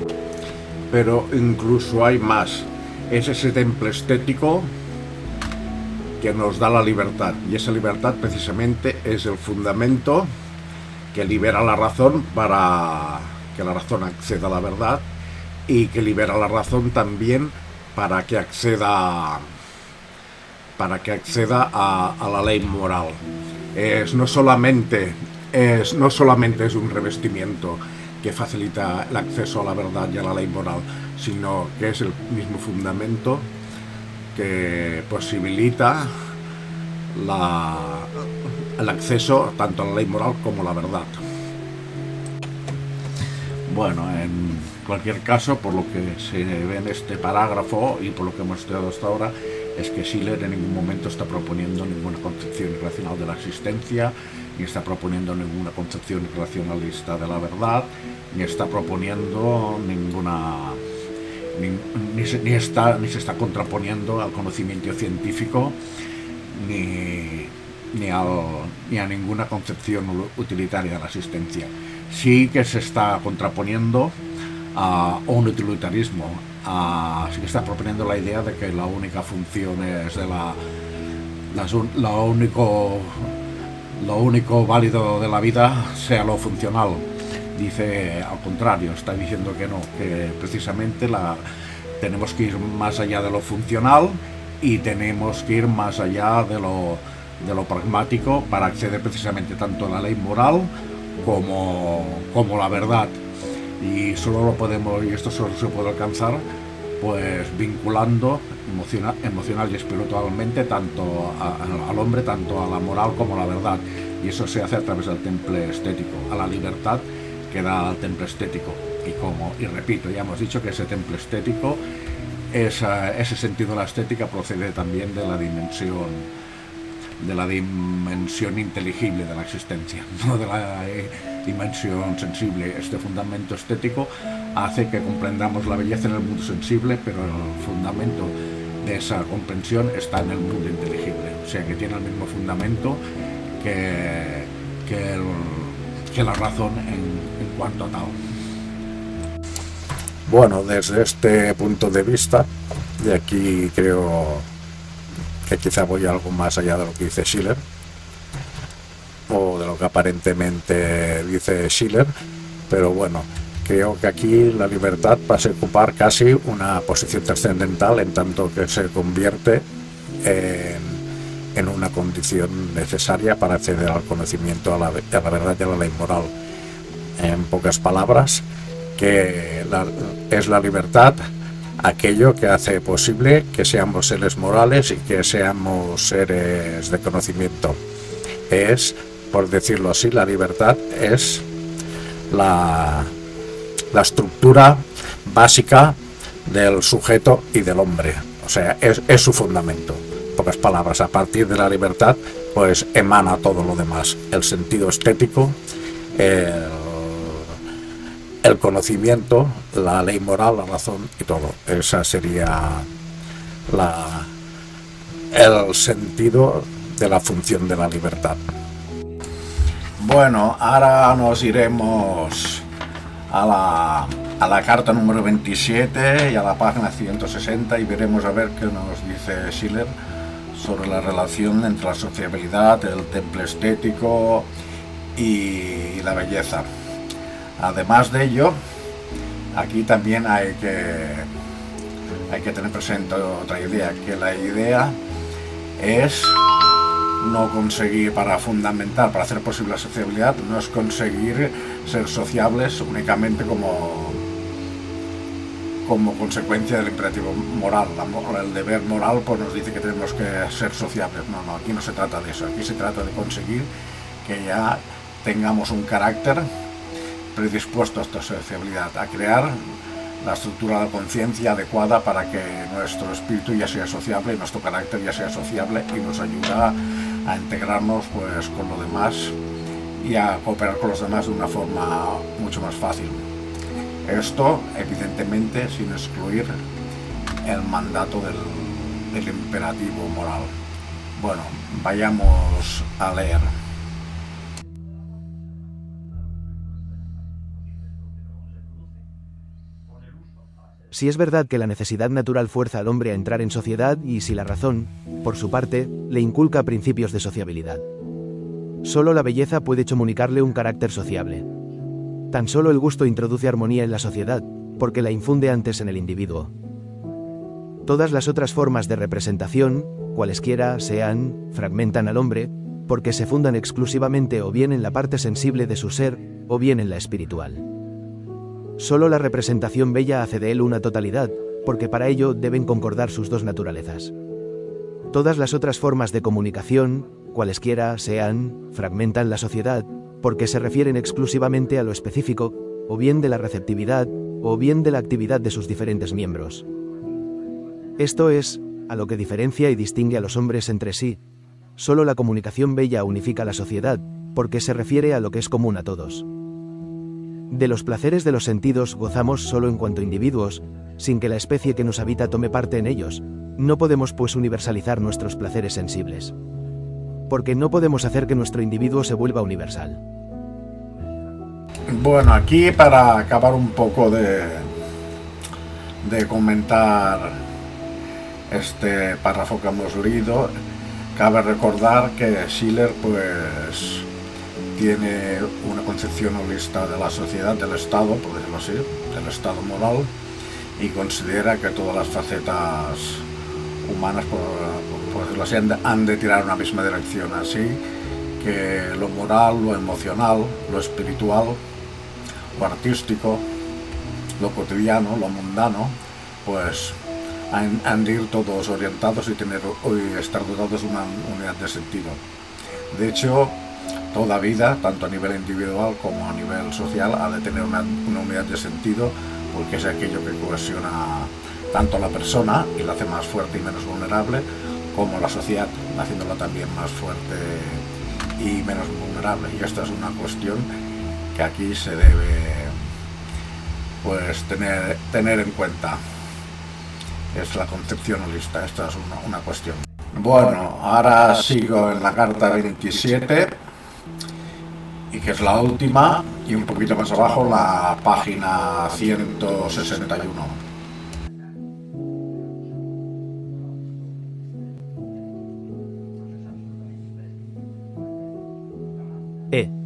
Pero incluso hay más. Es ese templo estético que nos da la libertad, y esa libertad precisamente es el fundamento que libera la razón para que la razón acceda a la verdad, y que libera la razón también para que acceda a la ley moral. No solamente es un revestimiento que facilita el acceso a la verdad y a la ley moral, sino que es el mismo fundamento que posibilita el acceso tanto a la ley moral como a la verdad. Bueno, en cualquier caso, por lo que se ve en este parágrafo y por lo que hemos estudiado hasta ahora, es que Schiller en ningún momento está proponiendo ninguna concepción irracional de la existencia, ni está proponiendo ninguna concepción irracionalista de la verdad, ni está proponiendo ni se está contraponiendo al conocimiento científico, ni a ninguna concepción utilitaria de la existencia. Sí que se está contraponiendo a un utilitarismo, sí que está proponiendo la idea de que la única función es lo único válido de la vida sea lo funcional. Dice al contrario, está diciendo que no, que precisamente tenemos que ir más allá de lo funcional y tenemos que ir más allá de lo pragmático para acceder precisamente tanto a la ley moral como la verdad. Y esto solo se puede alcanzar pues vinculando emocional y espiritualmente tanto al hombre, tanto a la moral como a la verdad, y eso se hace a través del temple estético, a la libertad que da el temple estético. Y repito, ya hemos dicho que ese temple estético, ese sentido de la estética procede también de la dimensión inteligible de la existencia, no de la dimensión sensible. Este fundamento estético hace que comprendamos la belleza en el mundo sensible, pero el fundamento de esa comprensión está en el mundo inteligible, o sea que tiene el mismo fundamento que la razón en cuanto a tal. Bueno, desde este punto de vista, y aquí creo que quizá voy algo más allá de lo que dice Schiller, o de lo que aparentemente dice Schiller, pero bueno, creo que aquí la libertad pasa a ocupar casi una posición trascendental, en tanto que se convierte en una condición necesaria para acceder al conocimiento, a la verdad y a la ley moral. En pocas palabras, que es la libertad aquello que hace posible que seamos seres morales y que seamos seres de conocimiento. Es, por decirlo así, la libertad es la estructura básica del sujeto y del hombre, o sea, es su fundamento. En pocas palabras, a partir de la libertad pues emana todo lo demás, el sentido estético, el conocimiento, la ley moral, la razón y todo. Esa sería el sentido de la función de la libertad. Bueno, ahora nos iremos a la carta número 27 y a la página 160 y veremos a ver qué nos dice Schiller sobre la relación entre la sociabilidad, el temple estético y la belleza. Además de ello, aquí también hay que tener presente otra idea, que la idea es no conseguir, para hacer posible la sociabilidad, no es conseguir ser sociables únicamente como como consecuencia del imperativo moral. El deber moral pues nos dice que tenemos que ser sociables. No, aquí no se trata de eso. Aquí se trata de conseguir que ya tengamos un carácter predispuesto a esta sociabilidad, a crear la estructura de la conciencia adecuada para que nuestro espíritu ya sea sociable, nuestro carácter ya sea sociable y nos ayuda a integrarnos pues con los demás y a cooperar con los demás de una forma mucho más fácil. Esto, evidentemente, sin excluir el mandato del imperativo moral. Bueno, vayamos a leer. Si es verdad que la necesidad natural fuerza al hombre a entrar en sociedad y si la razón, por su parte, le inculca principios de sociabilidad. Solo la belleza puede comunicarle un carácter sociable. Tan solo el gusto introduce armonía en la sociedad, porque la infunde antes en el individuo. Todas las otras formas de representación, cualesquiera sean, fragmentan al hombre, porque se fundan exclusivamente o bien en la parte sensible de su ser, o bien en la espiritual. Solo la representación bella hace de él una totalidad, porque para ello deben concordar sus dos naturalezas. Todas las otras formas de comunicación, cualesquiera sean, fragmentan la sociedad, porque se refieren exclusivamente a lo específico, o bien de la receptividad, o bien de la actividad de sus diferentes miembros. Esto es, a lo que diferencia y distingue a los hombres entre sí. Solo la comunicación bella unifica la sociedad, porque se refiere a lo que es común a todos. De los placeres de los sentidos gozamos solo en cuanto individuos, sin que la especie que nos habita tome parte en ellos. No podemos pues universalizar nuestros placeres sensibles. Porque no podemos hacer que nuestro individuo se vuelva universal. Bueno, aquí para acabar un poco de comentar este párrafo que hemos leído, cabe recordar que Schiller pues tiene una concepción holística de la sociedad, del Estado, por decirlo así, del Estado moral, y considera que todas las facetas humanas, por decirlo así, han de tirar en una misma dirección, así que lo moral, lo emocional, lo espiritual, lo artístico, lo cotidiano, lo mundano, pues han de ir todos orientados y estar dotados de una unidad de sentido. De hecho, toda vida, tanto a nivel individual como a nivel social, ha de tener una unidad de sentido, porque es aquello que cohesiona tanto a la persona y la hace más fuerte y menos vulnerable, como la sociedad, haciéndola también más fuerte y menos vulnerable. Y esta es una cuestión que aquí se debe pues tener en cuenta. Es la concepción holística, esta es una cuestión. Bueno, ahora sigo en la carta 27, y que es la última, y un poquito más abajo la página 161.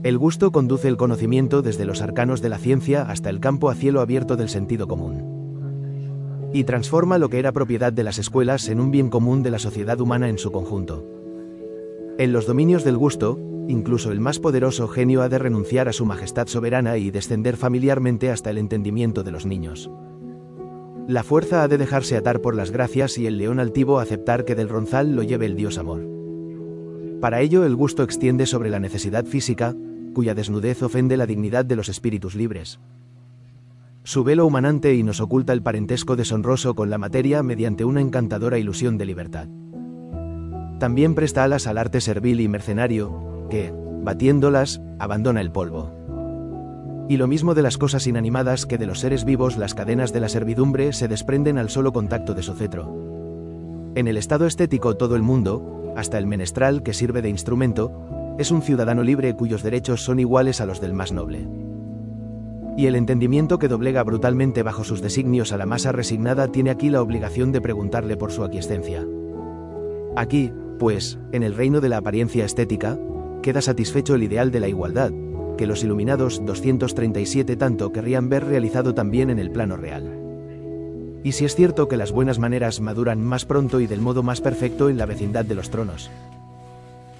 El gusto conduce el conocimiento desde los arcanos de la ciencia hasta el campo a cielo abierto del sentido común. Y transforma lo que era propiedad de las escuelas en un bien común de la sociedad humana en su conjunto. En los dominios del gusto, incluso el más poderoso genio ha de renunciar a su majestad soberana y descender familiarmente hasta el entendimiento de los niños. La fuerza ha de dejarse atar por las gracias y el león altivo aceptar que del ronzal lo lleve el dios amor. Para ello el gusto extiende sobre la necesidad física, cuya desnudez ofende la dignidad de los espíritus libres. Su velo humanante y nos oculta el parentesco deshonroso con la materia mediante una encantadora ilusión de libertad. También presta alas al arte servil y mercenario, que, batiéndolas, abandona el polvo. Y lo mismo de las cosas inanimadas que de los seres vivos las cadenas de la servidumbre se desprenden al solo contacto de su cetro. En el estado estético todo el mundo, hasta el menestral que sirve de instrumento, es un ciudadano libre cuyos derechos son iguales a los del más noble. Y el entendimiento que doblega brutalmente bajo sus designios a la masa resignada tiene aquí la obligación de preguntarle por su aquiescencia. Aquí, pues, en el reino de la apariencia estética, queda satisfecho el ideal de la igualdad, que los iluminados 237 tanto querrían ver realizado también en el plano real. Y si es cierto que las buenas maneras maduran más pronto y del modo más perfecto en la vecindad de los tronos,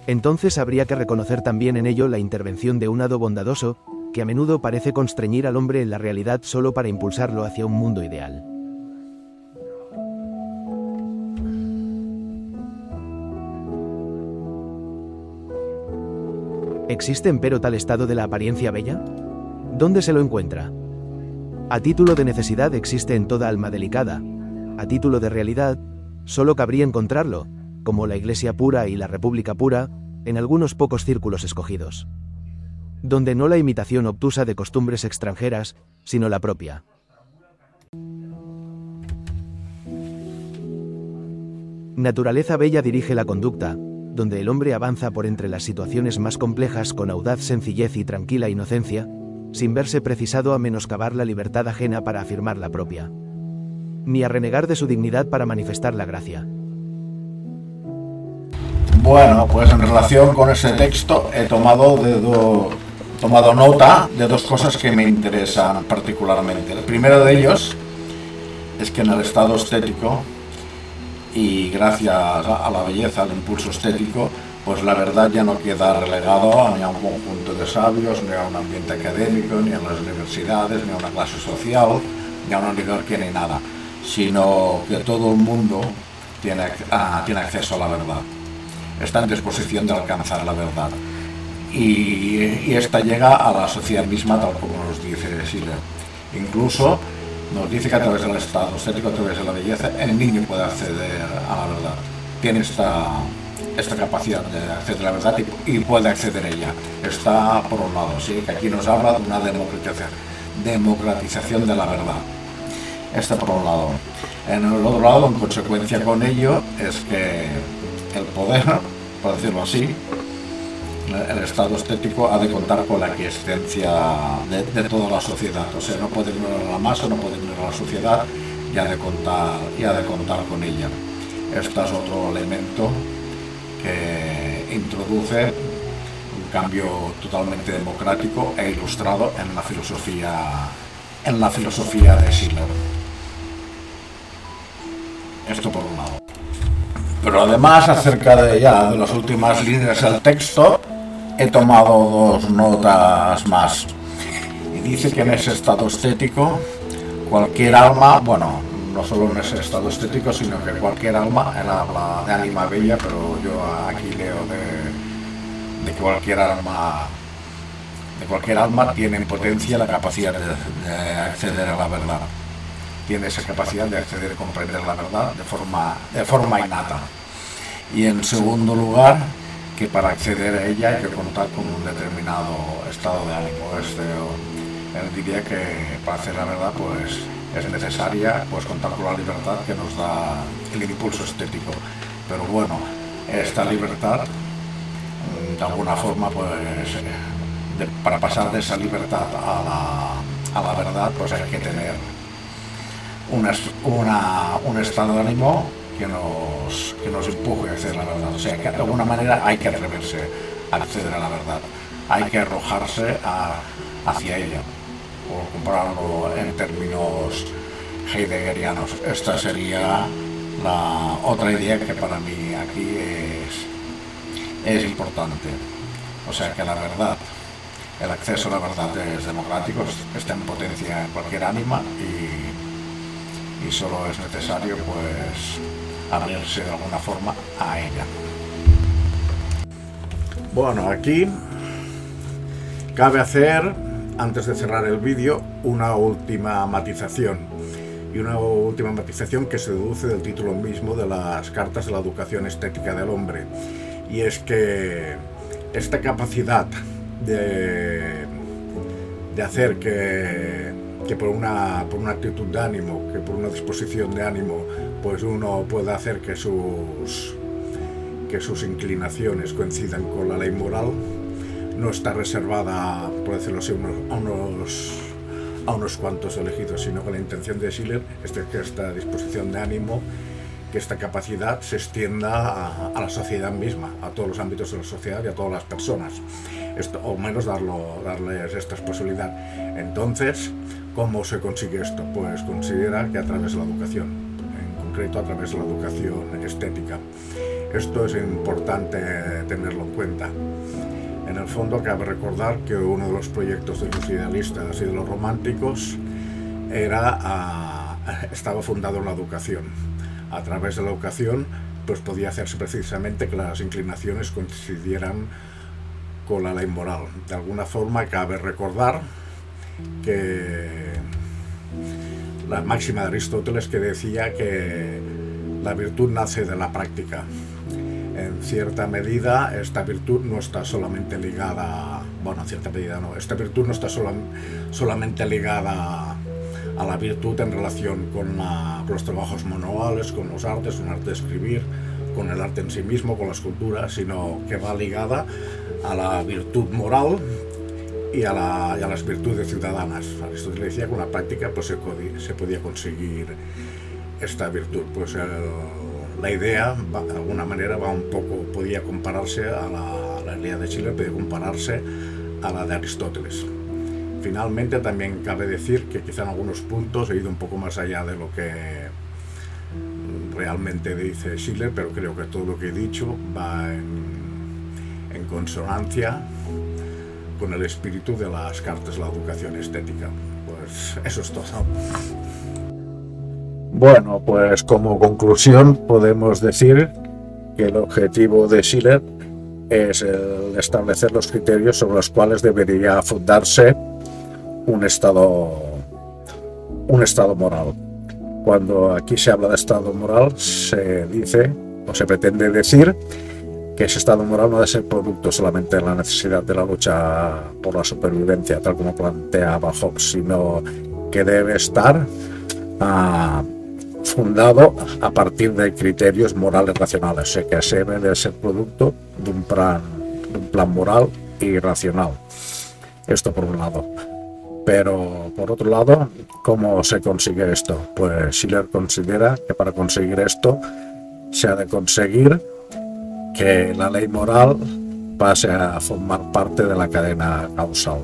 entonces habría que reconocer también en ello la intervención de un hado bondadoso, que a menudo parece constreñir al hombre en la realidad solo para impulsarlo hacia un mundo ideal. ¿Existe empero tal estado de la apariencia bella? ¿Dónde se lo encuentra? A título de necesidad existe en toda alma delicada. A título de realidad, solo cabría encontrarlo, como la Iglesia pura y la República pura, en algunos pocos círculos escogidos. Donde no la imitación obtusa de costumbres extranjeras, sino la propia. Naturaleza bella dirige la conducta, donde el hombre avanza por entre las situaciones más complejas con audaz sencillez y tranquila inocencia, sin verse precisado a menoscabar la libertad ajena para afirmar la propia, ni a renegar de su dignidad para manifestar la gracia. Bueno, pues en relación con ese texto he tomado nota de dos cosas que me interesan particularmente. El primero de ellos es que en el estado estético, y gracias a la belleza, al impulso estético, pues la verdad ya no queda relegado ni a un conjunto de sabios, ni a un ambiente académico, ni a las universidades, ni a una clase social, ni a una oligarquía, ni nada, sino que todo el mundo tiene acceso a la verdad, está en disposición de alcanzar la verdad. Y esta llega a la sociedad misma, tal como nos dice Schiller. Incluso nos dice que a través del estado estético, a través de la belleza, el niño puede acceder a la verdad. Tiene esta capacidad de acceder a la verdad y puede acceder a ella. Está por un lado, sí, que aquí nos habla de una democratización de la verdad. Está por un lado. En el otro lado, en consecuencia con ello, es que el poder, por decirlo así, el estado estético ha de contar con la aquiescencia de toda la sociedad. O sea, no puede ignorar a la masa, no puede ignorar a la sociedad, y ha de contar con ella. Este es otro elemento que introduce un cambio totalmente democrático e ilustrado en la filosofía de Schiller. Esto por un lado. Pero además, acerca de las últimas líneas del texto, he tomado dos notas más. Y dice que en ese estado estético, cualquier alma, bueno, no solo en ese estado estético, sino que cualquier alma, él habla de ánima bella, pero yo aquí leo de que cualquier alma tiene en potencia la capacidad de acceder a la verdad. Tiene esa capacidad de acceder y comprender la verdad de forma innata. Y en segundo lugar, que para acceder a ella hay que contar con un determinado estado de ánimo. Él diría que para hacer la verdad pues es necesaria pues contar con la libertad que nos da el impulso estético. Pero bueno, esta libertad, de alguna forma, pues para pasar de esa libertad a la verdad, pues hay que tener un estado de ánimo que nos empuje a acceder a la verdad. O sea, que de alguna manera hay que atreverse a acceder a la verdad, hay que arrojarse hacia ella, por compararlo en términos heideggerianos. Esta sería la otra idea que para mí aquí es importante. O sea, que la verdad, el acceso a la verdad es democrático, está en potencia en cualquier ánima y solo es necesario pues abrirse de alguna forma a ella. Bueno, aquí cabe hacer, antes de cerrar el vídeo, una última matización. Y una última matización que se deduce del título mismo de las cartas de la educación estética del hombre. Y es que esta capacidad de hacer que por una actitud de ánimo, que por una disposición de ánimo, pues uno pueda hacer que sus inclinaciones coincidan con la ley moral, no está reservada, por decirlo así, a unos cuantos elegidos, sino con la intención de Schiller que esta disposición de ánimo, que esta capacidad se extienda a la sociedad misma, a todos los ámbitos de la sociedad y a todas las personas, o menos darles esta posibilidad. Entonces, ¿cómo se consigue esto? Pues considera que a través de la educación, en concreto a través de la educación estética. Esto es importante tenerlo en cuenta. En el fondo, cabe recordar que uno de los proyectos de los idealistas y de los románticos estaba fundado en la educación. A través de la educación, pues podía hacerse precisamente que las inclinaciones coincidieran con la ley moral. De alguna forma cabe recordar que la máxima de Aristóteles, que decía que la virtud nace de la práctica. En cierta medida esta virtud no está solamente ligada, bueno, en cierta medida no, esta virtud no está solamente ligada a la virtud en relación con los trabajos manuales, con los artes, con el arte de escribir, con el arte en sí mismo, con la escultura, sino que va ligada a la virtud moral y a las virtudes ciudadanas. Aristóteles decía que con la práctica pues, se podía conseguir esta virtud. Pues la idea, de alguna manera, podía compararse a la idea de Schiller, podía compararse a la de Aristóteles. Finalmente, también cabe decir que quizá en algunos puntos he ido un poco más allá de lo que realmente dice Schiller, pero creo que todo lo que he dicho va en consonancia con el espíritu de las cartas de la educación estética. Pues eso es todo. Bueno, pues como conclusión podemos decir que el objetivo de Schiller es el establecer los criterios sobre los cuales debería fundarse un estado moral. Cuando aquí se habla de estado moral, se dice o se pretende decir que ese estado moral no debe ser producto solamente de la necesidad de la lucha por la supervivencia, tal como planteaba Hobbes, sino que debe estar fundado a partir de criterios morales racionales, o sea que se debe de ser producto de un plan moral y racional. Esto por un lado. Pero por otro lado, ¿cómo se consigue esto? Pues Schiller considera que para conseguir esto se ha de conseguir que la ley moral pase a formar parte de la cadena causal,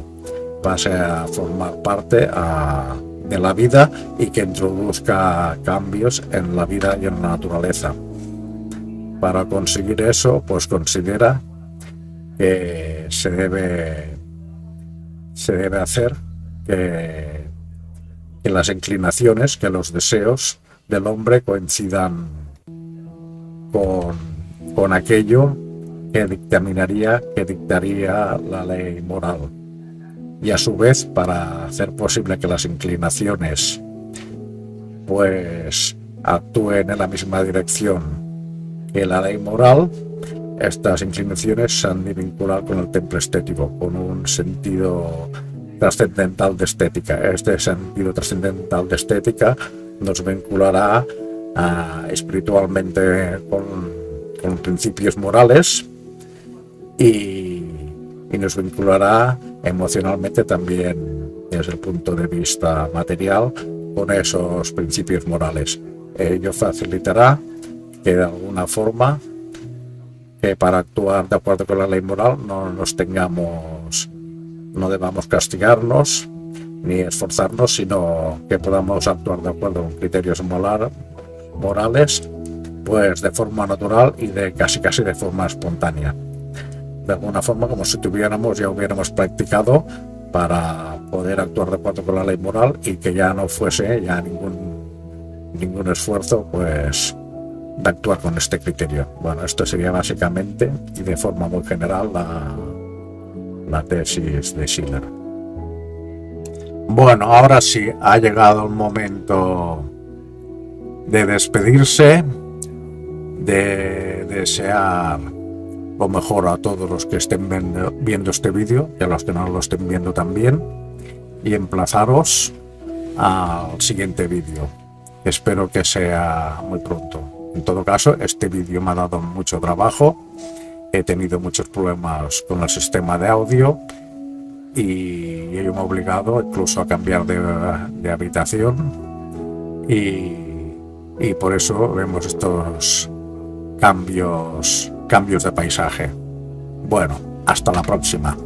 pase a formar parte de la vida y que introduzca cambios en la vida y en la naturaleza. Para conseguir eso, pues considera que se debe hacer que las inclinaciones, que los deseos del hombre coincidan con aquello que dictaría la ley moral. Y a su vez, para hacer posible que las inclinaciones pues actúen en la misma dirección que la ley moral, estas inclinaciones se han de vincular con el temple estético, con un sentido trascendental de estética. Este sentido trascendental de estética nos vinculará espiritualmente con principios morales y nos vinculará emocionalmente también desde el punto de vista material con esos principios morales. Ello facilitará que de alguna forma que para actuar de acuerdo con la ley moral no debamos castigarnos ni esforzarnos, sino que podamos actuar de acuerdo con criterios morales, pues de forma natural y casi de forma espontánea. De alguna forma, como si ya hubiéramos practicado para poder actuar de acuerdo con la ley moral y que ya no fuese ya ningún esfuerzo pues de actuar con este criterio. Bueno, esto sería básicamente y de forma muy general la tesis de Schiller. Bueno, ahora sí, ha llegado el momento de despedirse, de desear lo mejor a todos los que estén viendo este vídeo y a los que no lo estén viendo también, y emplazaros al siguiente vídeo. Espero que sea muy pronto. En todo caso, este vídeo me ha dado mucho trabajo. He tenido muchos problemas con el sistema de audio y ello me ha obligado incluso a cambiar de habitación y por eso vemos estos cambios de paisaje. Bueno, hasta la próxima.